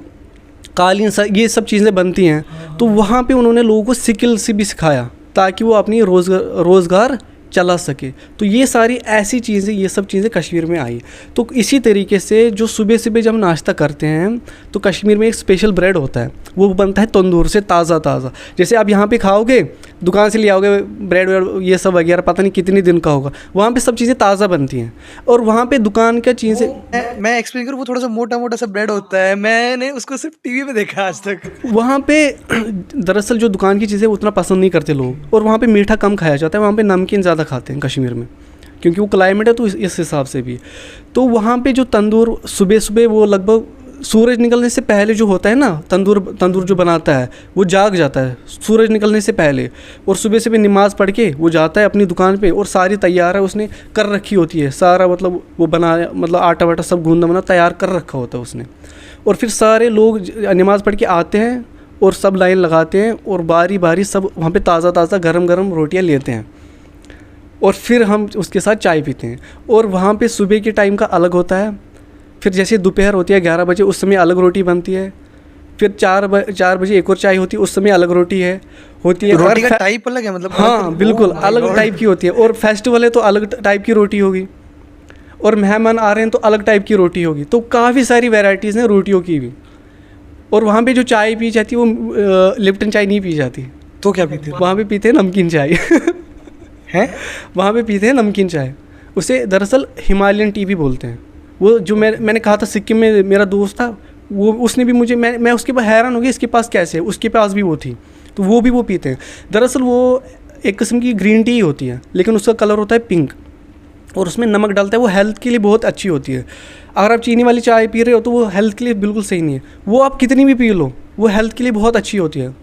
कालीन, ये सब चीज़ें बनती हैं, तो वहाँ पे उन्होंने लोगों को स्किल से भी सिखाया ताकि वो अपनी रोज़गार चला सके। तो ये सारी ऐसी चीज़ें, ये सब चीज़ें कश्मीर में आई। तो इसी तरीके से जो सुबह सुबह जब नाश्ता करते हैं तो कश्मीर में एक स्पेशल ब्रेड होता है, वो बनता है तंदूर से ताज़ा ताज़ा। जैसे आप यहाँ पे खाओगे, दुकान से ले आओगे ब्रेड ये सब वगैरह, पता नहीं कितने दिन का होगा, वहाँ पे सब चीज़ें ताज़ा बनती हैं। और वहाँ पे दुकान का चीज़ें मैं एक्सप्लेन करूँ, वो थोड़ा सा मोटा मोटा सा ब्रेड होता है, मैंने उसको सिर्फ टीवी में देखा आज तक। वहाँ पे दरअसल जो दुकान की चीज़ें उतना पसंद नहीं करते लोग, और वहाँ पे मीठा कम खाया जाता है, वहाँ पे नमकीन ज़्यादा खाते हैं कश्मीर में, क्योंकि वो क्लाइमेट है तो इस हिसाब से भी। तो वहाँ पे जो तंदूर सुबह सुबह, वो लगभग सूरज निकलने से पहले जो होता है ना, तंदूर जो बनाता है वो जाग जाता है सूरज निकलने से पहले, और सुबह सुबह नमाज़ पढ़ के वो जाता है अपनी दुकान पे, और सारी तैयार है उसने कर रखी होती है, सारा मतलब वो बना, मतलब आटा वाटा सब गूंदा बना तैयार कर रखा होता है उसने। और फिर सारे लोग नमाज़ पढ़ के आते हैं और सब लाइन लगाते हैं, और बारी बारी सब वहाँ पे ताज़ा ताज़ा गरम गरम रोटियाँ लेते हैं, और फिर हम उसके साथ चाय पीते हैं। और वहाँ पे सुबह के टाइम का अलग होता है, फिर जैसे दोपहर होती है 11 बजे, उस समय अलग रोटी बनती है, फिर 4 बजे एक और चाय होती है, उस समय अलग रोटी होती है। रोटी का टाइप अलग है मतलब? हाँ बिल्कुल अलग टाइप की होती है। और फेस्टिवल है तो अलग टाइप की रोटी होगी, और मेहमान आ रहे हैं तो अलग टाइप की रोटी होगी। तो काफ़ी सारी वैरायटीज़ हैं रोटियों की भी। और वहाँ पे जो चाय पी जाती है वो लिप्टन चाय नहीं पी जाती, तो क्या पीते हैं? वहाँ पे पीते हैं नमकीन चाय हैं? वहाँ पे पीते हैं नमकीन चाय, उसे दरअसल हिमालयन टी भी बोलते हैं। वो जो मैंने कहा था सिक्किम में मेरा दोस्त था, वो उसने भी मुझे, मैं उसके पास हैरान हो गया इसके पास कैसे है, उसके पास भी वो थी, तो वो भी वो पीते हैं। दरअसल वो एक किस्म की ग्रीन टी होती है, लेकिन उसका कलर होता है पिंक और उसमें नमक डालता है। वो हेल्थ के लिए बहुत अच्छी होती है। अगर आप चीनी वाली चाय पी रहे हो तो वो हेल्थ के लिए बिल्कुल सही नहीं है। वो आप कितनी भी पी लो, वो हेल्थ के लिए बहुत अच्छी होती है,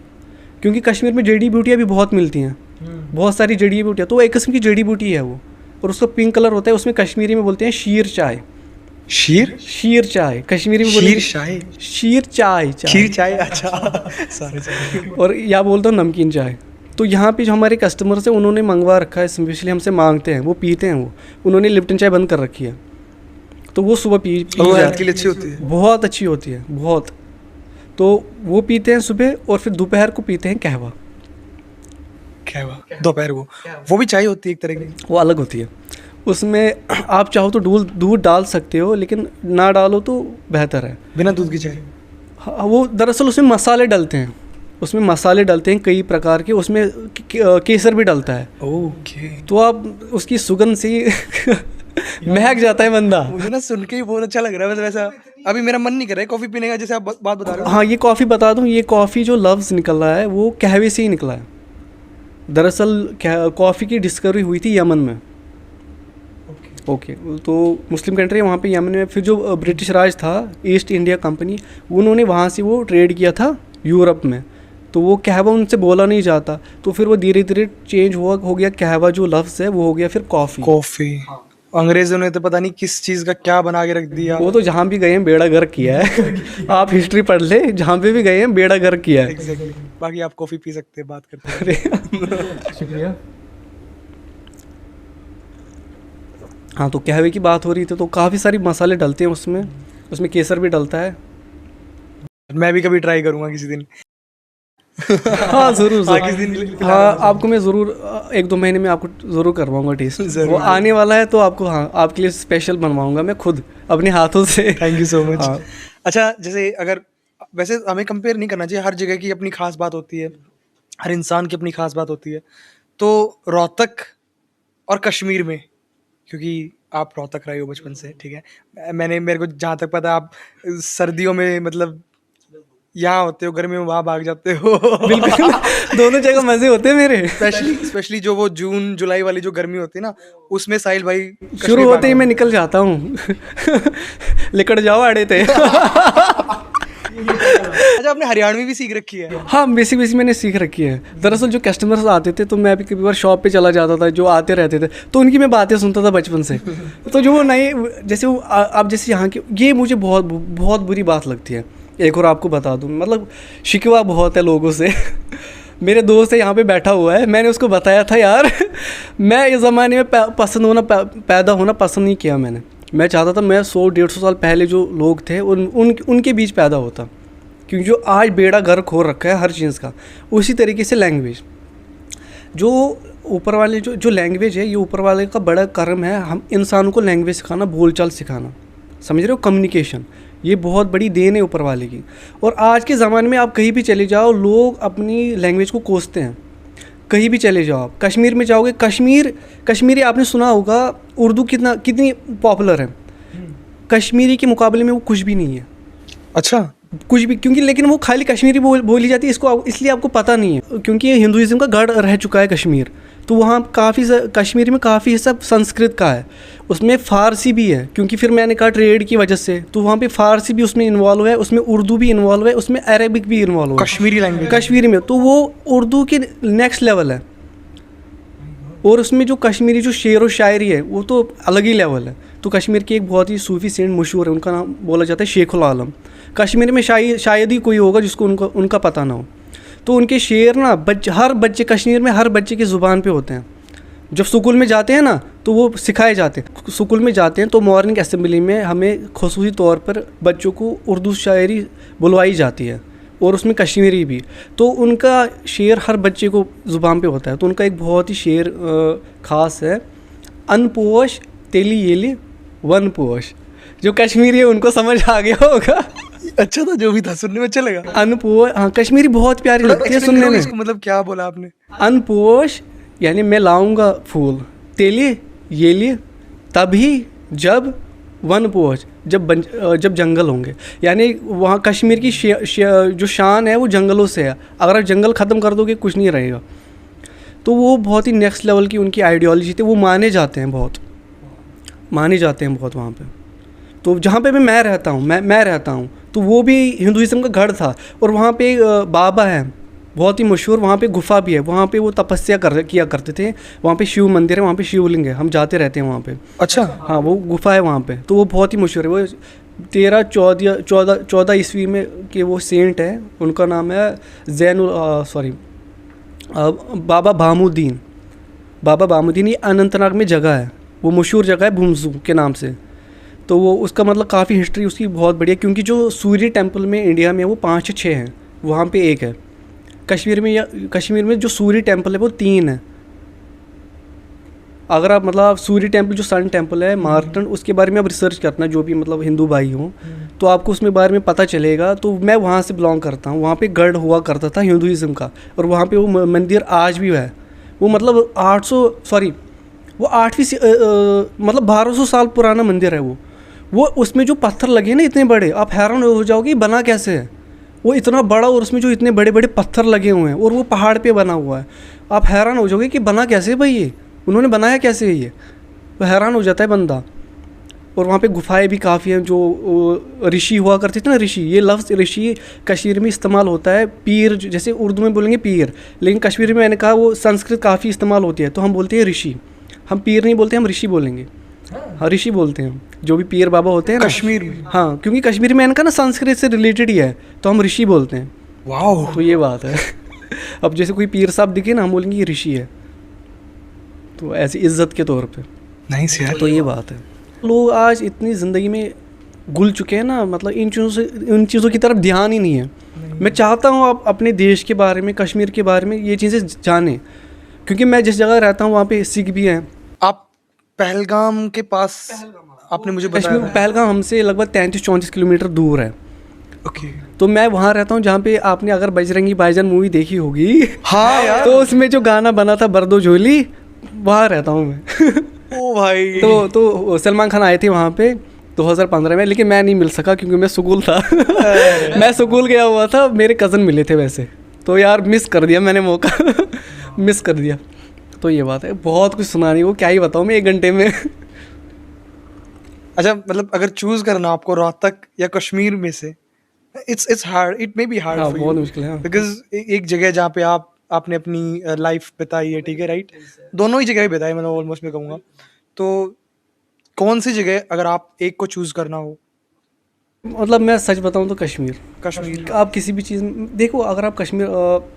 क्योंकि कश्मीर में जड़ी बूटियाँ भी बहुत मिलती हैं, बहुत सारी जड़ी बूटियाँ। तो वो एक किस्म की जड़ी बूटी है वो, और उसका पिंक कलर होता है। उसमें कश्मीरी में बोलते हैं शीर चाय। शीर चाय कश्मीरी में बोलते हैं शीर चाय। खीर चाय, अच्छा सॉरी। और या बोलता हूँ नमकीन चाय। तो यहाँ पे जो हमारे कस्टमर्स हैं उन्होंने मंगवा रखा है, स्पेशली हमसे मांगते हैं, वो पीते हैं। वो उन्होंने लिप्टन चाय बंद कर रखी है, तो वो सुबह पी वो जाते हेल्थ के लिए अच्छी होती है। बहुत अच्छी होती है, बहुत। तो वो पीते हैं सुबह, और फिर दोपहर को पीते हैं कहवा। दोपहर को वो भी चाय होती है एक तरह की। वो अलग होती है। उसमें आप चाहो तो दूध डाल सकते हो, लेकिन ना डालो तो बेहतर है। बिना दूध की चाय? हाँ, वो दरअसल उसमें मसाले डलते हैं, उसमें मसाले डलते हैं कई प्रकार के। उसमें केसर भी डलता है। ओके। तो आप उसकी सुगंध से महक जाता है बंदा। मुझे ना सुन के ही बहुत अच्छा लग रहा है। मतलब ऐसा अभी मेरा मन नहीं कर रहा है कॉफी पीने का, जैसे आप बात बता रहे हो। हाँ, ये कॉफ़ी बता दूँ, ये कॉफ़ी जो लफ्ज़ निकल रहा है वो कहवे से ही निकला है। दरअसल कॉफ़ी की डिस्कवरी हुई थी यमन में। ओके। तो मुस्लिम कंट्री है वहाँ पे यमन में। फिर जो ब्रिटिश राज था, ईस्ट इंडिया कंपनी, उन्होंने वहाँ से वो ट्रेड किया था यूरोप में। तो वो कहवा उनसे बोला नहीं जाता, तो फिर वो धीरे धीरे चेंज हो गया। कहवा जो लफ्ज़ है वो हो गया फिर कॉफ़ी। अंग्रेजों ने तो पता नहीं किस चीज का क्या बना के रख दिया। वो तो जहाँ भी गए हैं बेड़ा गर्क किया है। आप हिस्ट्री पढ़ ले, जहाँ पे भी गए हैं बेड़ा गर्क किया है। एग्जैक्टली। बाकी आप कॉफी पी सकते हैं, बात करते हैं। शुक्रिया। हाँ, तो कहवे की बात हो रही थी, तो काफ़ी सारी मसाले डलते हैं उसमें केसर भी डलता है। मैं भी कभी ट्राई करूंगा किसी दिन। हाँ, ज़रूर। हाँ, किसी दिन। हाँ, आपको मैं ज़रूर 1-2 महीने में आपको ज़रूर करवाऊंगा टेस्ट। वो आने वाला है, तो आपको, हाँ, आपके लिए स्पेशल बनवाऊंगा मैं खुद अपने हाथों से। Thank you so much. हाँ। अच्छा, जैसे अगर वैसे हमें कंपेयर नहीं करना चाहिए, हर जगह की अपनी खास बात होती है, हर इंसान की अपनी खास बात होती है। तो रोहतक और कश्मीर में, क्योंकि आप रोहतक रहे हो बचपन से, ठीक है, मेरे को जहाँ तक पता है आप सर्दियों में मतलब यहाँ होते हो, गर्मी में वहाँ भाग जाते हो। बिल्कुल। दोनों जगह मज़े होते हैं मेरे। स्पेशली जो वो जून जुलाई वाली जो गर्मी होती है ना, उसमें साहिल भाई शुरू होते ही मैं निकल जाता हूँ। लेकर जाओ आड़े थे। अच्छा, आपने हरियाणवी भी सीख रखी है? हाँ, बेसिक मैंने सीख रखी है। दरअसल जो कस्टमर्स आते थे, तो मैं भी कभी बार शॉप पे चला जाता था, जो आते रहते थे, तो उनकी मैं बातें सुनता था बचपन से। तो जो वो नए, जैसे वो आप जैसे यहाँ के, ये मुझे बहुत बहुत बुरी बात लगती है। एक और आपको बता दूँ, मतलब शिकवा बहुत है लोगों से। मेरे दोस्त है यहाँ पे बैठा हुआ है, मैंने उसको बताया था यार, मैं इस ज़माने में पैदा होना पसंद नहीं किया मैंने। मैं चाहता था मैं 100-150 साल पहले जो लोग थे उनके बीच पैदा होता, क्योंकि जो आज बेड़ा गर्क हो रखा है हर चीज़ का, उसी तरीके से लैंग्वेज, जो ऊपर वाले जो लैंग्वेज है, ये ऊपर वाले का बड़ा कर्म है। हम इंसानों को लैंग्वेज सिखाना, बोलचाल सिखाना, समझ रहे हो, कम्युनिकेशन, ये बहुत बड़ी देन है ऊपर वाले की। और आज के ज़माने में आप कहीं भी चले जाओ, लोग अपनी लैंग्वेज को कोसते हैं। कहीं भी चले जाओ, आप कश्मीर में जाओगे, कश्मीरी आपने सुना होगा, उर्दू कितनी पॉपुलर है। कश्मीरी के मुकाबले में वो कुछ भी नहीं है। अच्छा, कुछ भी, क्योंकि लेकिन वो खाली कश्मीरी बोली जाती है, इसलिए आपको पता नहीं है, क्योंकि ये हिंदुइज्म का गढ़ रह चुका है कश्मीर। तो वहाँ कश्मीर में काफ़ी हिस्सा संस्कृत का है, उसमें फ़ारसी भी है, क्योंकि फिर मैंने कहा ट्रेड की वजह से, तो वहाँ पे फ़ारसी भी उसमें इन्वॉल्व है, उसमें उर्दू भी इन्वॉल्व है, उसमें अरेबिक भी इन्वॉल्व है, कश्मीरी लैंग्वेज, कश्मीरी में। तो वो उर्दू के नेक्स्ट लेवल है। और उसमें जो कश्मीरी जो शेर व शायरी है, वो तो अलग ही लेवल है। तो कश्मीर के एक बहुत ही सूफ़ी सेंट मशहूर है, उनका नाम बोला जाता है शेखुल आलम। कश्मीर में शायद ही कोई होगा जिसको उनका पता ना हो। तो उनके शेर ना हर बच्चे, कश्मीर में हर बच्चे की ज़ुबान पे होते हैं। जब स्कूल में जाते हैं ना, तो वो सिखाए जाते हैं। स्कूल में जाते हैं तो मॉर्निंग असेंबली में हमें ख़ुसूसी तौर पर बच्चों को उर्दू शायरी बुलवाई जाती है, और उसमें कश्मीरी भी। तो उनका शेर हर बच्चे को ज़ुबान पे होता है। तो उनका एक बहुत ही शेर ख़ास है, अनपोश तेली येली वन पोश। जो कश्मीरी है उनको समझ आ गया होगा। अच्छा था, जो भी था सुनने में अच्छा लगा। अनपोश, हाँ, कश्मीरी बहुत प्यारी लगती है सुनने में। मतलब क्या बोला आपने? अनपोश यानी मैं लाऊंगा फूल, तेली येली तभी जब वन पोश, जब जंगल होंगे। यानी वहाँ कश्मीर की जो शान है वो जंगलों से है। अगर आप जंगल ख़त्म कर दोगे कुछ नहीं रहेगा। तो वो बहुत ही नेक्स्ट लेवल की उनकी आइडियोलॉजी थी, वो माने जाते हैं बहुत वहाँ पे। तो जहाँ पे मैं रहता हूँ, मैं रहता हूँ, तो वो भी हिंदुइज़्म का गढ़ था। और वहाँ पे एक बाबा है बहुत ही मशहूर, वहाँ पे गुफा भी है, वहाँ पे वो तपस्या किया करते थे। वहाँ पे शिव मंदिर है, वहाँ पे शिवलिंग है, हम जाते रहते हैं वहाँ पे। अच्छा। हाँ, वो गुफा है वहाँ पे, तो वो बहुत ही मशहूर है। वो 1314 ईस्वी में के वो सेंट है, उनका नाम है बाबा बामुद्दीन। ये अनंतनाग में जगह है, वो मशहूर जगह है भूमजू के नाम से। तो वो उसका मतलब काफ़ी हिस्ट्री उसकी बहुत बढ़िया, क्योंकि जो सूर्य टेम्पल में इंडिया में वो 5 या 6 हैं, वहाँ पे एक है। कश्मीर में जो सूर्य टेम्पल है वो 3 है। अगर आप मतलब सूर्य टेम्पल जो सन टेम्पल है मार्टन, उसके बारे में आप रिसर्च करना, जो भी मतलब हिंदू भाई हों, तो आपको उसमें बारे में पता चलेगा। तो मैं वहाँ से बिलोंग करता हूँ, वहाँ पे गढ़ हुआ करता था हिंदुइज़्म का, और वहाँ पे वो मंदिर आज भी है। वो मतलब 1200 साल पुराना मंदिर है वो उसमें जो पत्थर लगे ना इतने बड़े, आप हैरान हो जाओगे बना कैसे है वो इतना बड़ा, और उसमें जो इतने बड़े बड़े पत्थर लगे हुए हैं, और वो पहाड़ पे बना हुआ है। आप हैरान हो जाओगे कि बना कैसे भाई, ये उन्होंने बनाया कैसे है, ये तो हैरान हो जाता है बंदा। और वहाँ पे गुफाएं भी काफ़ी हैं, जो ऋषि हुआ करते थे ना, ऋषि, ये लफ्ज़ ऋषि कश्मीर में इस्तेमाल होता है। पीर जैसे उर्दू में बोलेंगे पीर, लेकिन कश्मीर में मैंने कहा वो संस्कृत काफ़ी इस्तेमाल होती है, तो हम बोलते हैं ऋषि। हम पीर नहीं बोलते, हम ऋषि बोलेंगे। हाँ, ऋषि बोलते हैं हम, जो भी पीर बाबा होते हैं ना कश्मीर में। हाँ, क्योंकि कश्मीर में मैंने कहा ना संस्कृत से रिलेटेड ही है, तो हम ऋषि बोलते हैं। वाह, तो ये बात है। अब जैसे कोई पीर साहब दिखे ना, हम बोलेंगे ये ऋषि है, तो ऐसी इज्जत के तौर पे। नहीं यार, तो ये बात है। लोग आज इतनी ज़िंदगी में घुल चुके हैं ना, मतलब इन चीज़ों की तरफ ध्यान ही नहीं है। मैं चाहता हूँ आप अपने देश के बारे में, कश्मीर के बारे में ये चीज़ें जानें, क्योंकि मैं जिस जगह रहता हूँ वहाँ पे सिख भी हैं। आप पहलगाम के पास, आपने मुझे कश्मीर बताया। पहलगाम हमसे लगभग 33-34 किलोमीटर दूर है। ओके। तो मैं वहाँ रहता हूँ जहाँ पे आपने अगर बजरंगी भाईजान मूवी देखी होगी, हाँ यार, तो उसमें जो गाना बना था बर्दो झोली, वहाँ रहता हूँ मैं। ओ भाई। तो सलमान खान आए थे वहाँ पे 2015 में, लेकिन मैं नहीं मिल सका क्योंकि मैं स्कूल था। मैं स्कूल गया हुआ था, मेरे कज़न मिले थे वैसे, तो यार मिस कर दिया मैंने मौका। मिस कर दिया। तो ये बात है, बहुत कुछ सुना नहीं, वो क्या ही बताऊँ मैं 1 घंटे में। अच्छा, मतलब अगर चूज करना आपको रोहतक या कश्मीर में से, it's hard, it may be hard हाँ, फॉर बहुत यू, मुश्किल है। बिकॉज एक जगह जहाँ पे आपने अपनी लाइफ बिताई है, ठीक है, राइट, दोनों ही जगह बिताई, मतलब ऑलमोस्ट मैं कहूँगा। तो कौन सी जगह अगर आप एक को चूज करना हो? मतलब मैं सच बताऊँ तो कश्मीर। कश्मीर। आप किसी भी चीज़ देखो, अगर आप कश्मीर,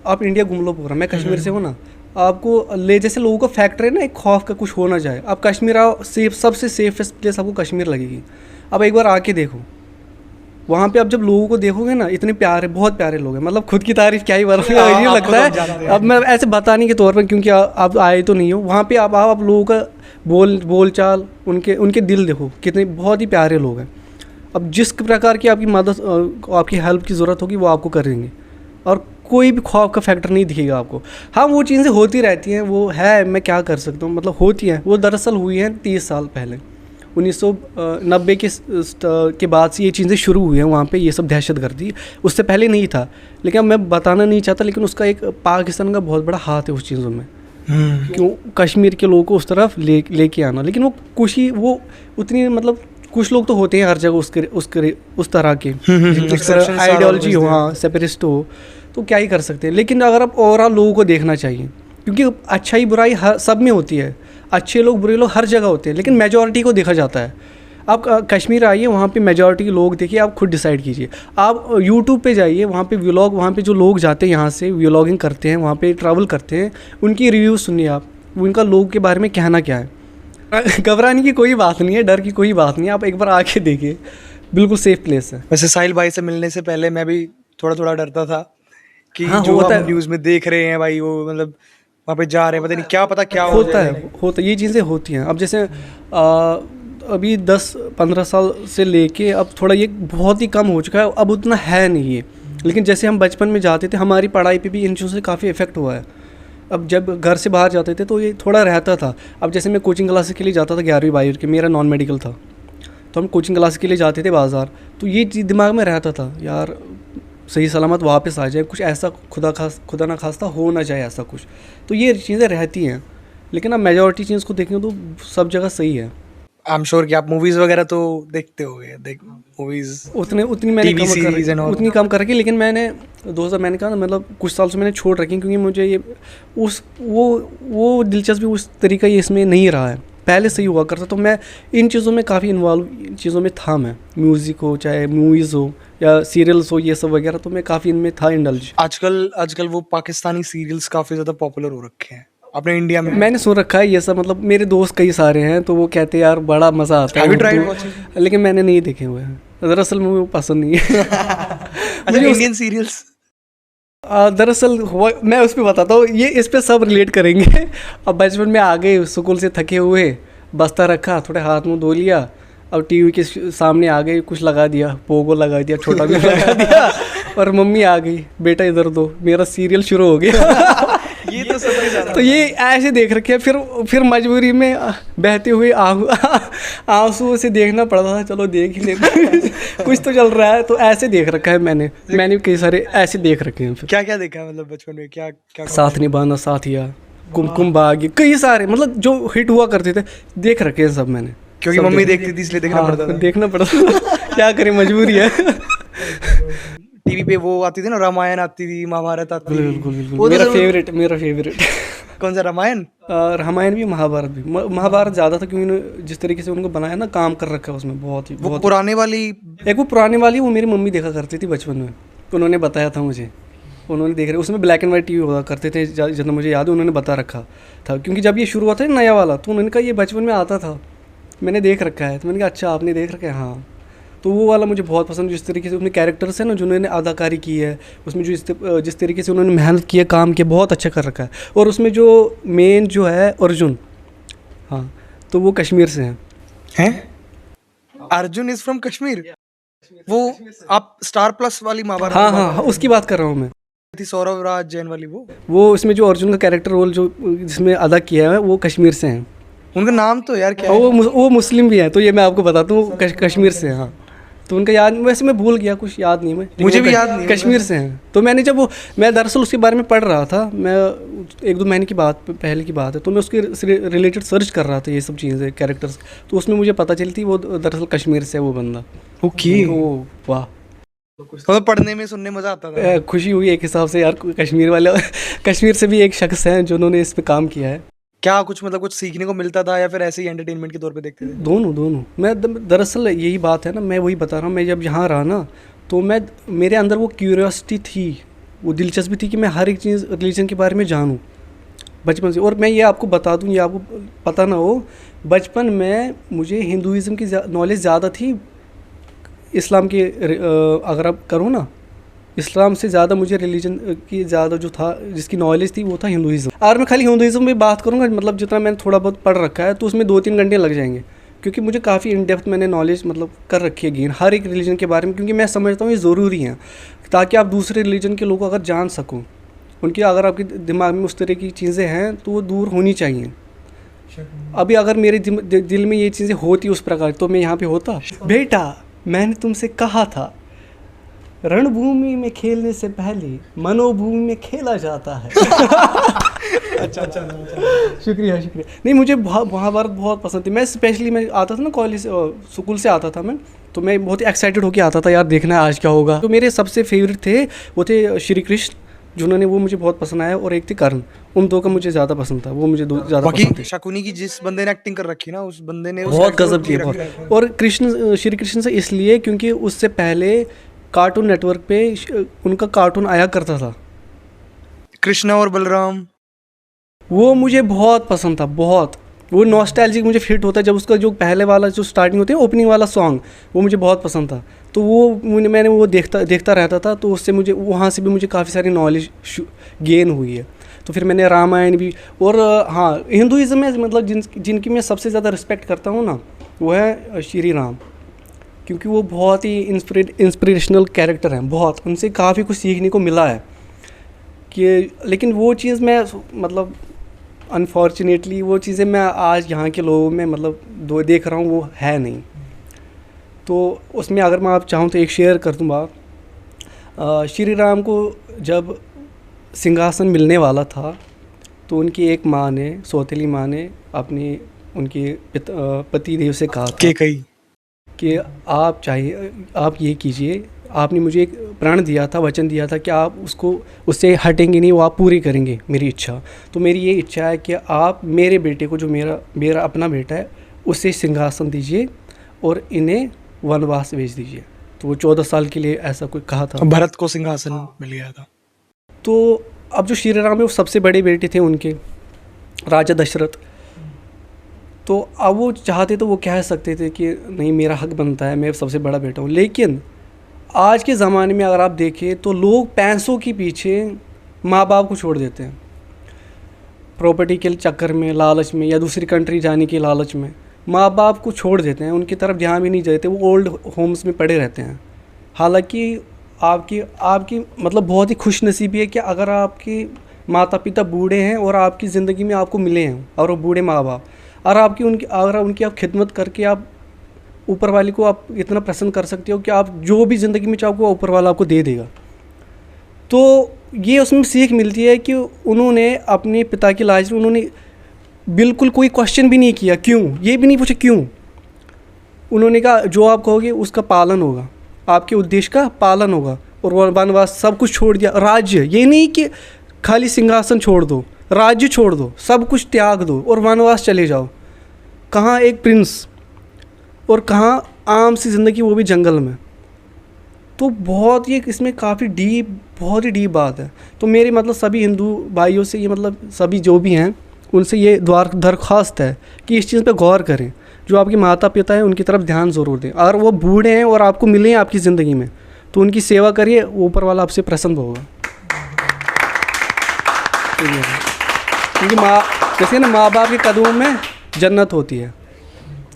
आप इंडिया घूम लो पूरा, मैं कश्मीर से हूँ ना, आपको जैसे लोगों का फैक्टर है ना, एक खौफ का कुछ हो ना जाए, आप कश्मीर आओ, सबसे सेफेस्ट प्लेस आपको कश्मीर लगेगी। अब एक बार आके देखो वहाँ पे, आप जब लोगों को देखोगे ना, इतने प्यारे, बहुत प्यारे लोग हैं, मतलब खुद की तारीफ क्या ही बताऊं, ये लगता है। अब मैं ऐसे बताने के तौर पर, क्योंकि आप आए तो नहीं हो वहाँ पे, आप लोगों का बोल चाल, उनके दिल देखो, कितने बहुत ही प्यारे लोग हैं। अब जिस प्रकार की आपकी मदद, आपकी हेल्प की ज़रूरत होगी, वो आपको करेंगे, और कोई भी खौफ का फैक्टर नहीं दिखेगा आपको। हाँ, वो चीज़ें होती रहती हैं, वो है, मैं क्या कर सकता हूँ, मतलब होती हैं। वो दरअसल हुई हैं 30 साल पहले, 1990 के बाद से ये चीज़ें शुरू हुई हैं वहाँ पे, ये सब दहशतगर्दी। उससे पहले नहीं था, लेकिन मैं बताना नहीं चाहता, लेकिन उसका एक पाकिस्तान का बहुत बड़ा हाथ है उस चीज़ों में। क्यों कश्मीर के लोगों को उस तरफ लेके आना, लेकिन वो कुछ ही, वो उतनी, मतलब कुछ लोग तो होते हैं हर जगह उस तरह के आइडियोलॉजी हो, हाँ, सेपरेटिस्ट हो, तो क्या ही कर सकते हैं। लेकिन अगर आप ओवरऑल लोगों को देखना चाहिए, क्योंकि अच्छाई बुराई हर सब में होती है, अच्छे लोग बुरे लोग हर जगह होते हैं, लेकिन मेजॉरिटी को देखा जाता है। आप कश्मीर आइए, वहाँ पे मेजॉरिटी के लोग देखिए, आप खुद डिसाइड कीजिए। आप यूट्यूब पे जाइए, वहाँ पे व्लॉग, वहाँ पे जो लोग जाते हैं यहाँ से व्लॉगिंग करते हैं, वहाँ पे ट्रैवल करते हैं, उनकी रिव्यू सुनिए आप, उनका लोग के बारे में कहना क्या है। घबराने की कोई बात नहीं है, डर की कोई बात नहीं है, आप एक बार आके देखिए, बिल्कुल सेफ प्लेस है। वैसे साहिल भाई से मिलने से पहले मैं भी थोड़ा डरता था कि हाँ, जो होता हम है। न्यूज में देख रहे हैं भाई, वो मतलब वहाँ पे जा रहे हैं, पता नहीं क्या, पता क्या होता है, ये चीज़ें होती हैं। अब जैसे अभी 10-15 साल से लेके अब थोड़ा ये बहुत ही कम हो चुका है, अब उतना है नहीं ये। लेकिन जैसे हम बचपन में जाते थे, हमारी पढ़ाई पे भी इन चीज़ों से काफ़ी इफेक्ट हुआ है। अब जब घर से बाहर जाते थे तो ये थोड़ा रहता था। अब जैसे मैं कोचिंग क्लासेस के लिए जाता था 11वीं-12वीं के, मेरा नॉन मेडिकल था, तो हम कोचिंग क्लास के लिए जाते थे बाज़ार, तो ये चीज़ दिमाग में रहता था यार, सही सलामत वापस आ जाए, कुछ ऐसा खुदा ना खास्ता हो ना जाए ऐसा कुछ, तो ये चीज़ें रहती हैं। लेकिन अब मेजॉरिटी चीज़ को देखें तो सब जगह सही है। आई एम श्योर कि आप मूवीज वगैरह तो देखते होगे, देख मूवीज, उतनी मैंने टीवी सीरीज एंड ऑल। उतनी कम कर रखी, लेकिन मैंने 2000 मैंने कहा ना, मतलब कुछ साल से मैंने छोड़ रखी, क्योंकि मुझे ये वो दिलचस्पी उस तरीका ये इसमें नहीं रहा है। पहले सही हुआ करता, तो मैं इन चीज़ों में काफ़ी इन्वॉल्व, इन चीज़ों में था मैं, म्यूज़िक हो चाहे मूवीज़ हो या सीरियल्स हो, ये सब वगैरह, तो मैं काफ़ी इनमें था इंडल्ज। आजकल वो पाकिस्तानी सीरियल्स काफी ज्यादा पॉपुलर हो रखे हैं अपने इंडिया में। मैंने सुन रखा है ये सब, मतलब मेरे दोस्त कई सारे हैं, तो वो कहते हैं यार बड़ा मज़ा आता Have you tried है, watching? लेकिन मैंने नहीं देखे हुए हैं। दरअसल मुझे वो पसंद नहीं है। अच्छा, इंडियन सीरियल्स। दरअसल हुआ, मैं उस पर बताता हूँ, ये इस पे सब रिलेट करेंगे। अब बचपन में आ गए स्कूल से थके हुए, बस्ता रखा, थोड़े हाथ मुंह धो लिया, अब टीवी के सामने आ गए, कुछ लगा दिया, पोगो लगा दिया, छोटा भी लगा दिया, और मम्मी आ गई, बेटा इधर दो, मेरा सीरियल शुरू हो गया। ये तो सबसे ज्यादा। तो ये ऐसे देख रखे हैं, फिर मजबूरी में बहते हुए आंसू से देखना पड़ता था, चलो देख ही लेते। कुछ तो चल रहा है, तो ऐसे देख रखा है मैंने कई सारे ऐसे देख रखे हैं। फिर क्या क्या देखा है, मतलब बचपन में क्या क्या? साथ निभाना साथिया, कुमकुम भाग्य, कई सारे, मतलब जो हिट हुआ करते थे देख रखे हैं सब मैंने। क्योंकि सब मम्मी देख- देखती थी इसलिए देखना हाँ, पड़ता था। देखना पड़ता था। क्या करें, मजबूरी है। टीवी पे वो आती थी ना, रामायण आती थी, महाभारत आती थी। बिल्कुल बिल्कुल, वो तो मेरा फेवरेट कौन सा, रामायण? रामायण भी, महाभारत भी। महाभारत ज़्यादा था, क्योंकि उन्होंने जिस तरीके से उनको बनाया ना, काम कर रखा है उसमें बहुत ही, वो बहुत। पुराने वाली। एक वो पुराने वाली, वो मेरी मम्मी देखा करती थी बचपन में, उन्होंने बताया था मुझे, उन्होंने देख रहे, उसमें ब्लैक एंड वाइट टीवी हुआ करते थे, जितना मुझे याद है उन्होंने बता रखा था, क्योंकि जब ये शुरू हुआ था नया वाला, तो उन्होंने कहा ये बचपन में आता था, मैंने देख रखा है। तो मैंने कहा अच्छा आपने देख रखा है, हाँ। तो वो वाला मुझे बहुत पसंद, जिस तरीके से उसमें कैरेक्टर्स हैं ना, जिन्होंने अदाकारी की है उसमें, जो जिस तरीके से उन्होंने मेहनत की है, काम किया, बहुत अच्छा कर रखा है। और उसमें जो मेन जो है अर्जुन, हाँ, तो वो कश्मीर से हैं। Arjun is from Kashmir. वो आप स्टार प्लस वाली महाभारत हाँ की हाँ बात हाँ, उसकी बात कर रहा हूँ मैं। थी, सौरभ राज जैन वाली। वो इसमें जो अर्जुन का कैरेक्टर रोल जो जिसमें अदा किया है, वो कश्मीर से हैं। उनका नाम तो यार क्या और है? वो मुस्लिम भी हैं, तो ये मैं आपको बताता हूँ, कश्मीर से हैं, हाँ। तो उनका याद, वैसे मैं भूल गया, कुछ याद नहीं, मुझे भी याद नहीं है। कश्मीर से हैं। तो मैंने जब मैं दरअसल उसके बारे में पढ़ रहा था, मैं 1-2 महीने की बात, पहले की बात है, तो मैं उसके रिलेटेड सर्च कर रहा था, ये सब चीज़ें, कैरेक्टर्स, तो उसमें मुझे पता चली थी वो दरअसल कश्मीर से है वो बंदा। ओके। ओ वाह, मतलब पढ़ने में सुनने मजा आता था। खुशी हुई एक हिसाब से यार, कश्मीर वाले कश्मीर से भी एक शख्स हैं जिन्होंने इस पे काम किया है। क्या कुछ मतलब कुछ सीखने को मिलता था, या फिर ऐसे ही एंटरटेनमेंट के तौर पे देखते थे? दोनों। मैं दरअसल यही बात है ना, मैं वही बता रहा हूँ, मैं जब यहाँ रहा ना, तो मेरे अंदर वो क्यूरियोसिटी थी, वो दिलचस्पी थी कि मैं हर एक चीज़ रिलीजन के बारे में जानूँ बचपन से। और मैं ये आपको बता दूँ, ये आपको पता ना हो, बचपन में मुझे हिंदुज़म की नॉलेज ज़्यादा थी इस्लाम की, अगर आप करो ना, इस्लाम से ज़्यादा मुझे रिलीजन की ज़्यादा जो था, जिसकी नॉलेज थी, वो था हिंदुज़म। अगर मैं खाली हिंदुज़म में बात करूँगा, मतलब जितना मैंने थोड़ा बहुत पढ़ रखा है, तो उसमें 2-3 घंटे लग जाएंगे, क्योंकि मुझे काफ़ी इन डेप्थ मैंने नॉलेज मतलब कर रखी है गेन हर एक रिलीजन के बारे में, क्योंकि मैं समझता हूँ ये ज़रूरी है, ताकि आप दूसरे रिलीजन के लोगों को अगर जान सको, उनकी अगर आपके दिमाग में उस तरह की चीज़ें हैं तो वो दूर होनी चाहिए। अभी अगर मेरे दिल में ये चीज़ें होती उस प्रकार, तो मैं यहाँ पे होता। बेटा मैंने तुमसे कहा था, रणभूमि में खेलने से पहले मनोभूमि में खेला जाता है। अच्छा, शुक्रिया। नहीं, मुझे महाभारत बहुत पसंद थी। मैं स्पेशली मैं आता था ना कॉलेज, स्कूल से आता था मैं, तो मैं बहुत ही एक्साइटेड होकर आता था, यार देखना है आज क्या होगा। तो मेरे सबसे फेवरेट थे, वो थे श्री कृष्ण, जिन्होंने, वो मुझे बहुत पसंद आया, और एक थे कर्ण। उन दो का मुझे ज़्यादा पसंद था, वो मुझे ज़्यादा पसंद थे। शकुनी की जिस बंदे ने एक्टिंग कर रखी ना, उस बंदे ने बहुत गजब किया, बहुत। और श्री कृष्ण से इसलिए क्योंकि उससे पहले कार्टून नेटवर्क पे उनका कार्टून आया करता था, कृष्णा और बलराम। वो मुझे बहुत पसंद था, बहुत। वो नॉस्टैल्जिक मुझे फिट होता है, जब उसका जो पहले वाला जो स्टार्टिंग होती है ओपनिंग वाला सॉन्ग, वो मुझे बहुत पसंद था। तो वो मैंने वो देखता रहता था, तो उससे मुझे वहाँ से भी मुझे काफ़ी सारी नॉलेज गेन हुई है। तो फिर मैंने रामायण भी, और हाँ, हिंदुज़म में मतलब जिनकी मैं सबसे ज़्यादा रिस्पेक्ट करता हूँ ना, वो है श्री राम, क्योंकि वो बहुत ही इंस्पिरेशनल कैरेक्टर हैं, बहुत। उनसे काफ़ी कुछ सीखने को मिला है कि, लेकिन वो चीज़ मैं मतलब अनफॉर्चुनेटली वो चीज़ें मैं आज यहाँ के लोगों में मतलब देख रहा हूँ, वो है नहीं। तो उसमें अगर मैं आप चाहूँ तो एक शेयर कर दूँ बात। श्री राम को जब सिंहासन मिलने वाला था तो उनकी एक माँ ने, सौतेली माँ ने अपनी उनके पति देव से कहा था कि आप ये कीजिए, आपने मुझे एक प्रण दिया था, वचन दिया था कि आप उससे हटेंगे नहीं, वो आप पूरी करेंगे मेरी इच्छा। तो मेरी ये इच्छा है कि आप मेरे बेटे को, जो मेरा अपना बेटा है, उसे सिंहासन दीजिए और इन्हें वनवास भेज दीजिए। तो वो 14 साल के लिए ऐसा कोई कहा था। भरत को सिंहासन मिल गया था। तो अब जो श्री राम है वो सबसे बड़े बेटे थे उनके, राजा दशरथ। तो अब वो चाहते तो वो कह सकते थे कि नहीं, मेरा हक बनता है, मैं सबसे बड़ा बेटा हूँ। लेकिन आज के ज़माने में अगर आप देखें तो लोग पैसों के पीछे माँ बाप को छोड़ देते हैं, प्रॉपर्टी के चक्कर में, लालच में, या दूसरी कंट्री जाने के लालच में माँ बाप को छोड़ देते हैं, उनकी तरफ ध्यान भी नहीं देते, वो ओल्ड होम्स में पड़े रहते हैं। हालांकि आपकी मतलब बहुत ही खुशनसीबी है कि अगर आपके माता पिता बूढ़े हैं और आपकी ज़िंदगी में आपको मिले हैं, और वो बूढ़े माँ बाप, और उनकी आप खिदमत करके आप ऊपर वाले को आप इतना प्रसन्न कर सकते हो कि आप जो भी ज़िंदगी में चाहो वो ऊपर वाला आपको दे देगा। तो ये उसमें सीख मिलती है कि उन्होंने अपने पिता की लाज में उन्होंने बिल्कुल कोई क्वेश्चन भी नहीं किया, क्यों, ये भी नहीं पूछा क्यों। उन्होंने कहा जो आप कहोगे उसका पालन होगा, आपके उद्देश्य का पालन होगा, और वनवास सब कुछ छोड़ दिया। राज्य, ये नहीं कि खाली सिंहासन छोड़ दो, राज्य छोड़ दो, सब कुछ त्याग दो और वनवास चले जाओ। कहाँ एक प्रिंस और कहाँ आम सी ज़िंदगी, वो भी जंगल में। तो बहुत ही इसमें काफ़ी बहुत ही डीप बात है। तो मेरी मतलब सभी हिंदू भाइयों से ये, मतलब सभी जो भी हैं उनसे ये दरख्वास्त है कि इस चीज़ पे गौर करें। जो आपके माता पिता हैं उनकी तरफ ध्यान ज़रूर दें। अगर वो बूढ़े हैं और आपको मिले हैं आपकी ज़िंदगी में तो उनकी सेवा करिए, ऊपर वाला आपसे प्रसन्न होगा। क्योंकि जैसे ना माँ बाप के कदमों में जन्नत होती है,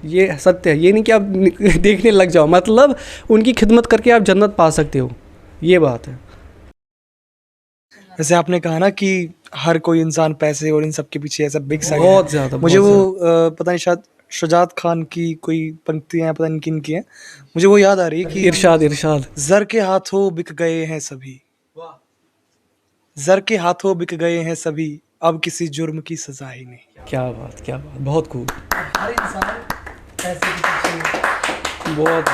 ये सत्य है। ये नहीं कि आप देखने लग जाओ, मतलब उनकी खिदमत करके आप जन्नत पा सकते हो, ये बात है। वैसे आपने कहा ना कि हर कोई इंसान पैसे और इन सब के पीछे ऐसा बिक सा बहुत ज़्यादा। मुझे वो पता नहीं, शायद शुजात खान की कोई पंक्तियां हैं, पता नहीं किन की हैं, मुझे वो याद आ रही है कि इरशाद जर के हाथों बिक गए हैं सभी, जर के हाथों बिक गए हैं सभी, अब किसी जुर्म की सजा ही नहीं। क्या बात, बहुत खूब। हर इंसान पैसे के पीछे बहुत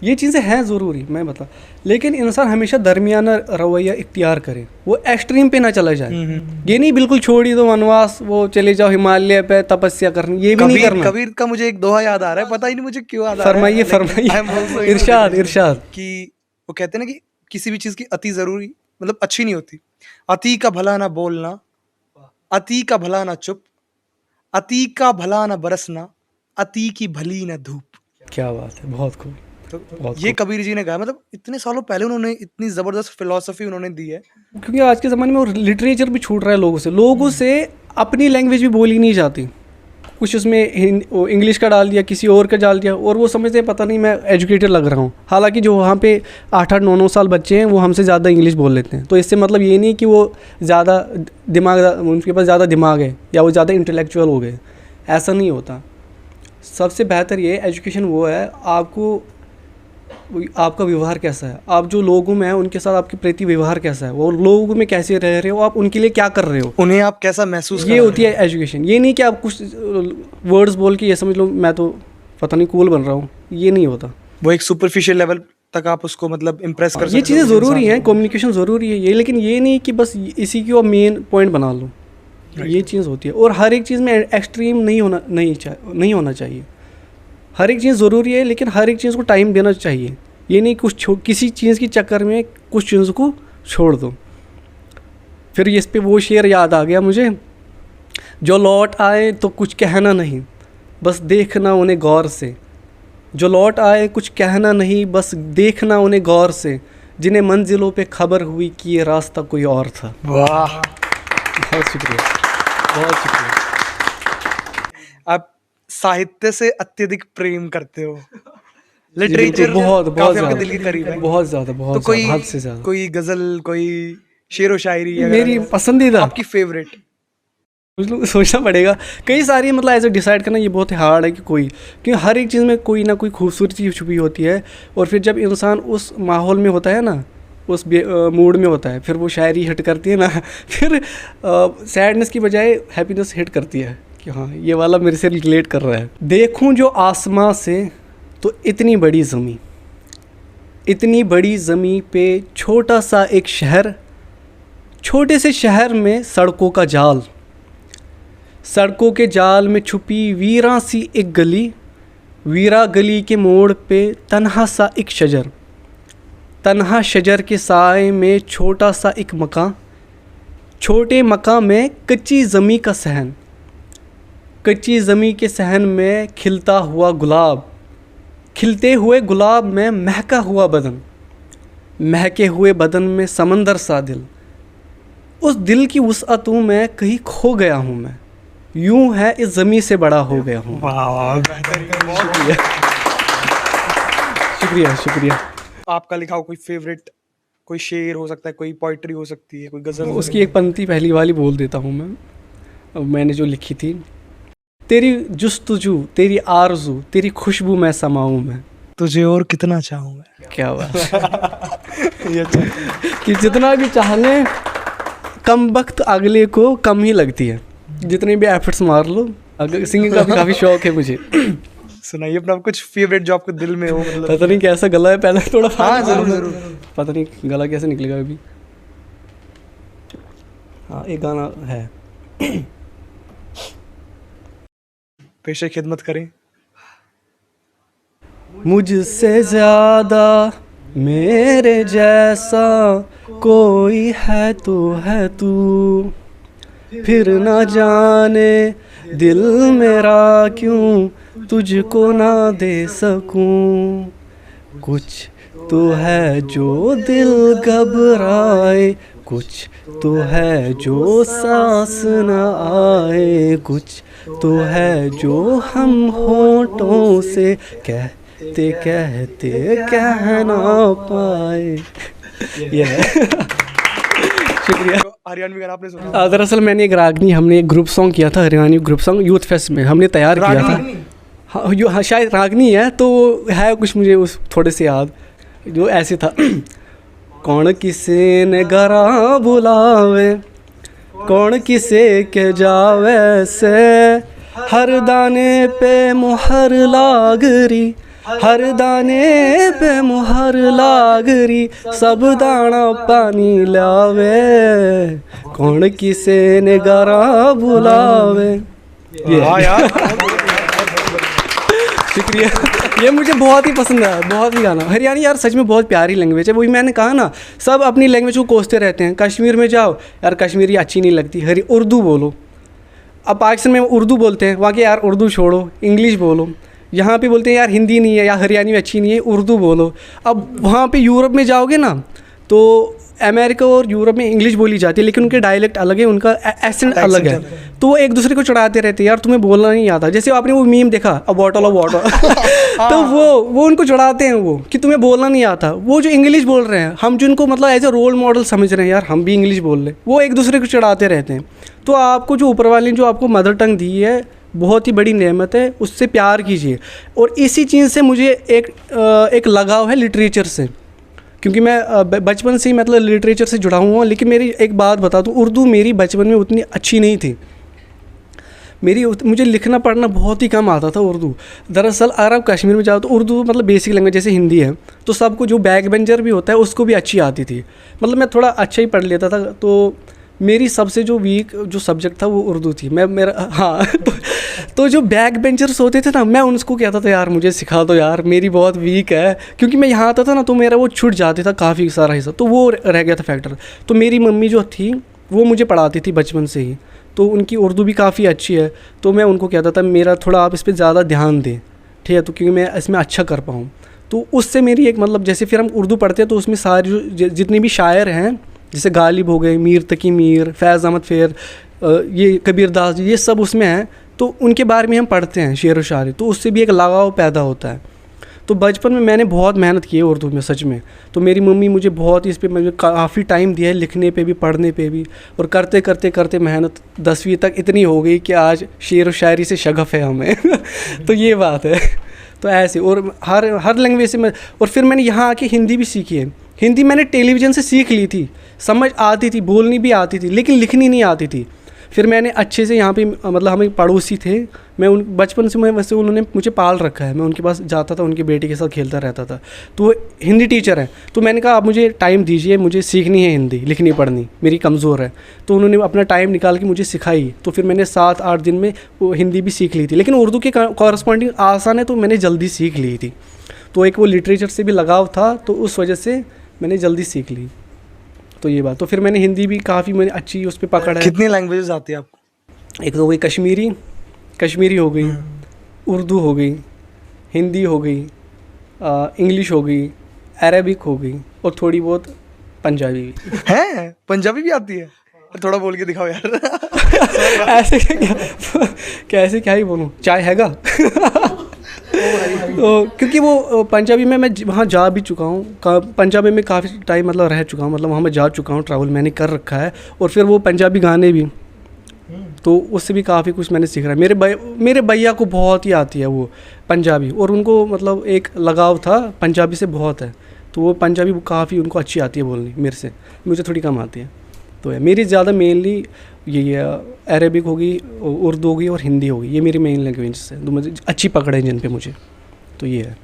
ये चीज़ें हैं ज़रूरी, मैं बता। लेकिन इंसान हमेशा दरमियाना रवैया इख्तियार करे, वो एक्सट्रीम पे ना चला जाए। ये नहीं बिल्कुल छोड़ ही दो वनवास, वो चले जाओ हिमालय पे तपस्या करने, ये भी नहीं करना। कबीर का मुझे एक दोहा याद आ रहा है, पता ही नहीं मुझे क्यों याद आ रहा है। फरमाइए। इरशाद कि वो कहते हैं ना कि किसी भी चीज़ की अति ज़रूरी मतलब अच्छी नहीं होती। अति का भला ना बोलना, अति का भला ना चुप, अति का भला ना बरसना, अति की भली ना धूप। क्या बात है, बहुत खूब। तो ये कबीर जी ने कहा, मतलब इतने सालों पहले उन्होंने इतनी ज़बरदस्त फिलॉसफी उन्होंने दी है। क्योंकि आज के ज़माने में लिटरेचर भी छूट रहा है लोगों से अपनी लैंग्वेज भी बोली नहीं जाती। कुछ उसमें इंग्लिश का डाल दिया, किसी और का डाल दिया, और वो समझते हैं पता नहीं मैं एजुकेटेड लग रहा हूँ। हालांकि जो वहाँ पे 8-8, 9-9 साल बच्चे हैं वो हमसे ज़्यादा इंग्लिश बोल लेते हैं। तो इससे मतलब ये नहीं कि वो ज़्यादा उनके पास ज़्यादा दिमाग है या वो ज़्यादा इंटेलेक्चुअल हो गए, ऐसा नहीं होता। सबसे बेहतर ये एजुकेशन वो है, आपका व्यवहार कैसा है, आप जो लोगों में हैं उनके साथ आपके प्रति व्यवहार कैसा है, वो लोगों में कैसे रह रहे हो, आप उनके लिए क्या कर रहे हो, उन्हें आप कैसा महसूस, ये होती है एजुकेशन। ये नहीं कि आप कुछ वर्ड्स बोल के ये समझ लो मैं तो पता नहीं कूल बन रहा हूँ, ये नहीं होता। वो एक सुपरफिशियल लेवल तक आप उसको मतलब इम्प्रेस कर सकते हो। ये चीज़ें ज़रूरी हैं, कम्युनिकेशन ज़रूरी है ये, लेकिन ये नहीं कि बस इसी की मेन पॉइंट बना लो, ये चीज़ होती है। और हर एक चीज़ में एक्सट्रीम नहीं होना चाहिए। हर एक चीज़ ज़रूरी है, लेकिन हर एक चीज़ को टाइम देना चाहिए। ये नहीं किसी चीज़ के चक्कर में कुछ चीज़ों को छोड़ दो। फिर इस पे वो शेर याद आ गया मुझे, जो लौट आए तो कुछ कहना नहीं, बस देखना उन्हें गौर से। जो लौट आए कुछ कहना नहीं, बस देखना उन्हें गौर से। जिन्हें मंजिलों पे खबर हुई कि ये रास्ता कोई और था। वाह, बहुत शुक्रिया, बहुत शुक्रिया। आप साहित्य से अत्यधिक प्रेम करते हो, लिटरेचर बहुत आपके दिल के करीब है। बहुत ज़्यादा, तो कोई हद से ज़्यादा। कोई गजल, कोई शेर व शायरी मेरी पसंदीदा, आपकी फेवरेट? सोचना पड़ेगा, कई सारी, मतलब ऐसे डिसाइड करना ये बहुत हार्ड है कि क्योंकि हर एक चीज़ में कोई ना कोई खूबसूरती छुपी होती है। और फिर जब इंसान उस माहौल में होता है ना, उस मूड में होता है, फिर वो शायरी हिट करती है ना फिर सैडनेस की बजाय हैप्पीनेस हिट करती है कि हाँ ये वाला मेरे से रिलेट कर रहा है। देखूं जो आसमां से तो इतनी बड़ी ज़मीं पे छोटा सा एक शहर, छोटे से शहर में सड़कों का जाल, सड़कों के जाल में छुपी वीरा सी एक गली, वीरा गली के मोड़ पे तन्हा सा एक शजर, तन्हा शजर के साए में छोटा सा एक मकान, छोटे मकान में कच्ची ज़मीं का सहन, कच्ची ज़मीं के सहन में खिलता हुआ गुलाब, खिलते हुए गुलाब में महका हुआ बदन, महके हुए बदन में समंदर सा दिल, उस दिल की वुसअतों में कहीं खो गया हूँ मैं, यूं है इस ज़मीं से बड़ा हो गया हूँ। शुक्रिया शुक्रिया। आपका लिखा हो कोई फेवरेट, कोई शेर हो सकता है, कोई पोइट्री हो सकती है, कोई गज़ल हो उसकी एक पंक्ति पहली वाली बोल देता हूँ मैं, मैंने जो लिखी थी। तेरी जुस्तजू तेरी आरज़ू तेरी खुशबू में समाऊँ मैं, तुझे और कितना चाहूँ मैं। क्या बात ये अच्छा। कि जितना भी चाह लें कम वक्त अगले को कम ही लगती है, जितने भी एफर्ट्स मार लो। अगर सिंगिंग का भी काफ़ी शौक है मुझे। सुनाइए अपना कुछ फेवरेट जो आपको दिल में हो, मतलब। पता नहीं कैसा गला है, पहले थोड़ा हाँ जरूर। पता नहीं गला कैसे निकलेगा अभी। हाँ एक गाना है। पेशे खिदमत करें। मुझसे ज़्यादा मेरे जैसा कोई है तो है तू, फिर ना जाने दिल मेरा क्यों तुझको ना दे सकूं, कुछ तो है जो दिल घबराए, कुछ तो है जो सांस न आए, कुछ तो है जो हम होठों से कहते कहते कह ना पाए। ये है। शुक्रिया। हरियाणवी गाना आपने सुना? दरअसल मैंने हमने एक ग्रुप सॉन्ग किया था, Haryanvi group song youth fest में हमने तैयार किया था। हाँ शायद रागनी है, तो है कुछ मुझे उस थोड़े से याद, जो ऐसे था। कौन किसे ने गरा बुलावे, कौन किसे के जावे से, हर दाने पे मुहर लागरी, हर दाने पे मुहर लागरी, सब दाना पानी लावे, कौन किसे ने गरा बुलावे। शुक्रिया। ये मुझे बहुत ही पसंद है, बहुत ही गाना। हरियाणी यार सच में बहुत प्यारी लैंग्वेज है, वही मैंने कहा ना, सब अपनी लैंग्वेज को कोसते रहते हैं। कश्मीर में जाओ यार कश्मीरी अच्छी नहीं लगती, उर्दू बोलो। अब पाकिस्तान में उर्दू बोलते हैं, वहाँ के यार उर्दू छोड़ो इंग्लिश बोलो। यहाँ पे बोलते हैं यार हिंदी नहीं है या हरियाणी में अच्छी नहीं है, उर्दू बोलो। अब वहाँ पे यूरोप में जाओगे ना, तो अमेरिका और यूरोप में इंग्लिश बोली जाती है, लेकिन उनके डायलेक्ट अलग है, उनका एक्सेंट अलग है, तो वो एक दूसरे को चढ़ाते रहते हैं यार तुम्हें बोलना नहीं आता। जैसे आपने वो मीम देखा अ बॉटल ऑफ वाटर तो वो उनको चढ़ाते हैं वो कि तुम्हें बोलना नहीं आता। वो जो इंग्लिश बोल रहे हैं, हम जिनको मतलब एज ए रोल मॉडल समझ रहे हैं यार हम भी इंग्लिश बोल रहे हैं, वो एक दूसरे को चढ़ाते रहते हैं। तो आपको जो ऊपर वाले ने जो आपको मदर टंग दी है, बहुत ही बड़ी नेमत है, उससे प्यार कीजिए। और इसी चीज़ से मुझे एक लगाव है लिटरेचर से, क्योंकि मैं बचपन से ही मतलब लिटरेचर से जुड़ा हुआ हूँ। लेकिन मेरी एक बात बता दूँ, उर्दू मेरी बचपन में उतनी अच्छी नहीं थी। मुझे लिखना पढ़ना बहुत ही कम आता था उर्दू। दरअसल अगर आप कश्मीर में जाओ तो उर्दू मतलब बेसिक लैंग्वेज जैसे हिंदी है, तो सबको जो बैक बेंचर भी होता है उसको भी अच्छी आती थी। मतलब मैं थोड़ा अच्छा ही पढ़ लेता था। तो मेरी सबसे जो वीक जो सब्जेक्ट था वो उर्दू थी। तो जो बैक बेंचर्स होते थे ना, मैं उनको कहता था यार मुझे सिखा दो यार, मेरी बहुत वीक है। क्योंकि मैं यहाँ आता था ना, तो मेरा वो छूट जाते था काफ़ी सारा हिस्सा, तो वो रह गया था फैक्टर। तो मेरी मम्मी जो थी वो मुझे पढ़ाती थी बचपन से ही, तो उनकी उर्दू भी काफ़ी अच्छी है। तो मैं उनको कहता था मेरा थोड़ा आप इस पर ज़्यादा ध्यान दें, ठीक है, तो क्योंकि मैं इसमें अच्छा कर पाऊँ। तो उससे मेरी एक मतलब, जैसे फिर हम उर्दू पढ़ते हैं तो उसमें सारे जितने भी शायर हैं, जैसे गालिब हो गए, मीर तकी मीर, फैज़ अहमद फेर, ये कबीर दास जी, ये सब उसमें हैं। तो उनके बारे में हम पढ़ते हैं शेर व शायरी, तो उससे भी एक लगाव पैदा होता है। तो बचपन में मैंने बहुत मेहनत की है उर्दू में सच में। तो मेरी मम्मी मुझे बहुत इस पे मुझे काफ़ी टाइम दिया है, लिखने पे भी पढ़ने पे भी। और करते करते करते मेहनत 10वीं तक इतनी हो गई कि आज शेर व शायरी से शगफ़ है हमें तो ये बात है। तो ऐसे और हर लैंग्वेज से मैं, और फिर मैंने यहाँ आके हिंदी भी सीखी है। हिंदी मैंने टेलीविज़न से सीख ली थी, समझ आती थी, बोलनी भी आती थी, लेकिन लिखनी नहीं आती थी। फिर मैंने अच्छे से यहाँ पे मतलब हमें पड़ोसी थे, मैं उन बचपन से मैं वैसे उन्होंने मुझे पाल रखा है, मैं उनके पास जाता था, उनकी बेटी के साथ खेलता रहता था। तो वो हिंदी टीचर हैं, तो मैंने कहा आप मुझे टाइम दीजिए, मुझे सीखनी है हिंदी, लिखनी पढ़नी मेरी कमज़ोर है। तो उन्होंने अपना टाइम निकाल के मुझे सिखाई, तो फिर मैंने 7-8 दिन में वो हिंदी भी सीख ली थी। लेकिन उर्दू के कॉरस्पॉन्डिंग आसान है, तो मैंने जल्दी सीख ली थी। तो एक वो लिटरेचर से भी लगाव था, तो उस वजह से मैंने जल्दी सीख ली। तो ये बात, तो फिर मैंने हिंदी भी काफ़ी मैंने अच्छी उस पर पकड़ है। कितनी लैंग्वेजेस आती है आपको? एक तो हो गई कश्मीरी हो गई, उर्दू हो गई, हिंदी हो गई, इंग्लिश हो गई, अरेबिक हो गई और थोड़ी बहुत पंजाबी भी। हैं? पंजाबी भी आती है? थोड़ा बोल के दिखाओ यार। ऐसे कैसे क्या ही बोलूँ, चाय हैगा। तो क्योंकि वो पंजाबी में मैं वहाँ जा भी चुका हूँ, पंजाबी में काफ़ी टाइम मतलब रह चुका हूँ, मतलब वहाँ मैं जा चुका हूँ, ट्रैवल मैंने कर रखा है। और फिर वो पंजाबी गाने भी, तो उससे भी काफ़ी कुछ मैंने सीख रहा है। मेरे भैया को बहुत ही आती है वो पंजाबी, और उनको मतलब एक लगाव था पंजाबी से बहुत है, तो वो पंजाबी काफ़ी उनको अच्छी आती है बोलनी, मेरे से मुझे थोड़ी कम आती है। तो है मेरी ज़्यादा मेनली ये अरेबिक होगी, उर्दू होगी और हिंदी होगी, ये मेरी मेन लैंग्वेज है, तो मुझे अच्छी पकड़ है जिन पे मुझे, तो ये है।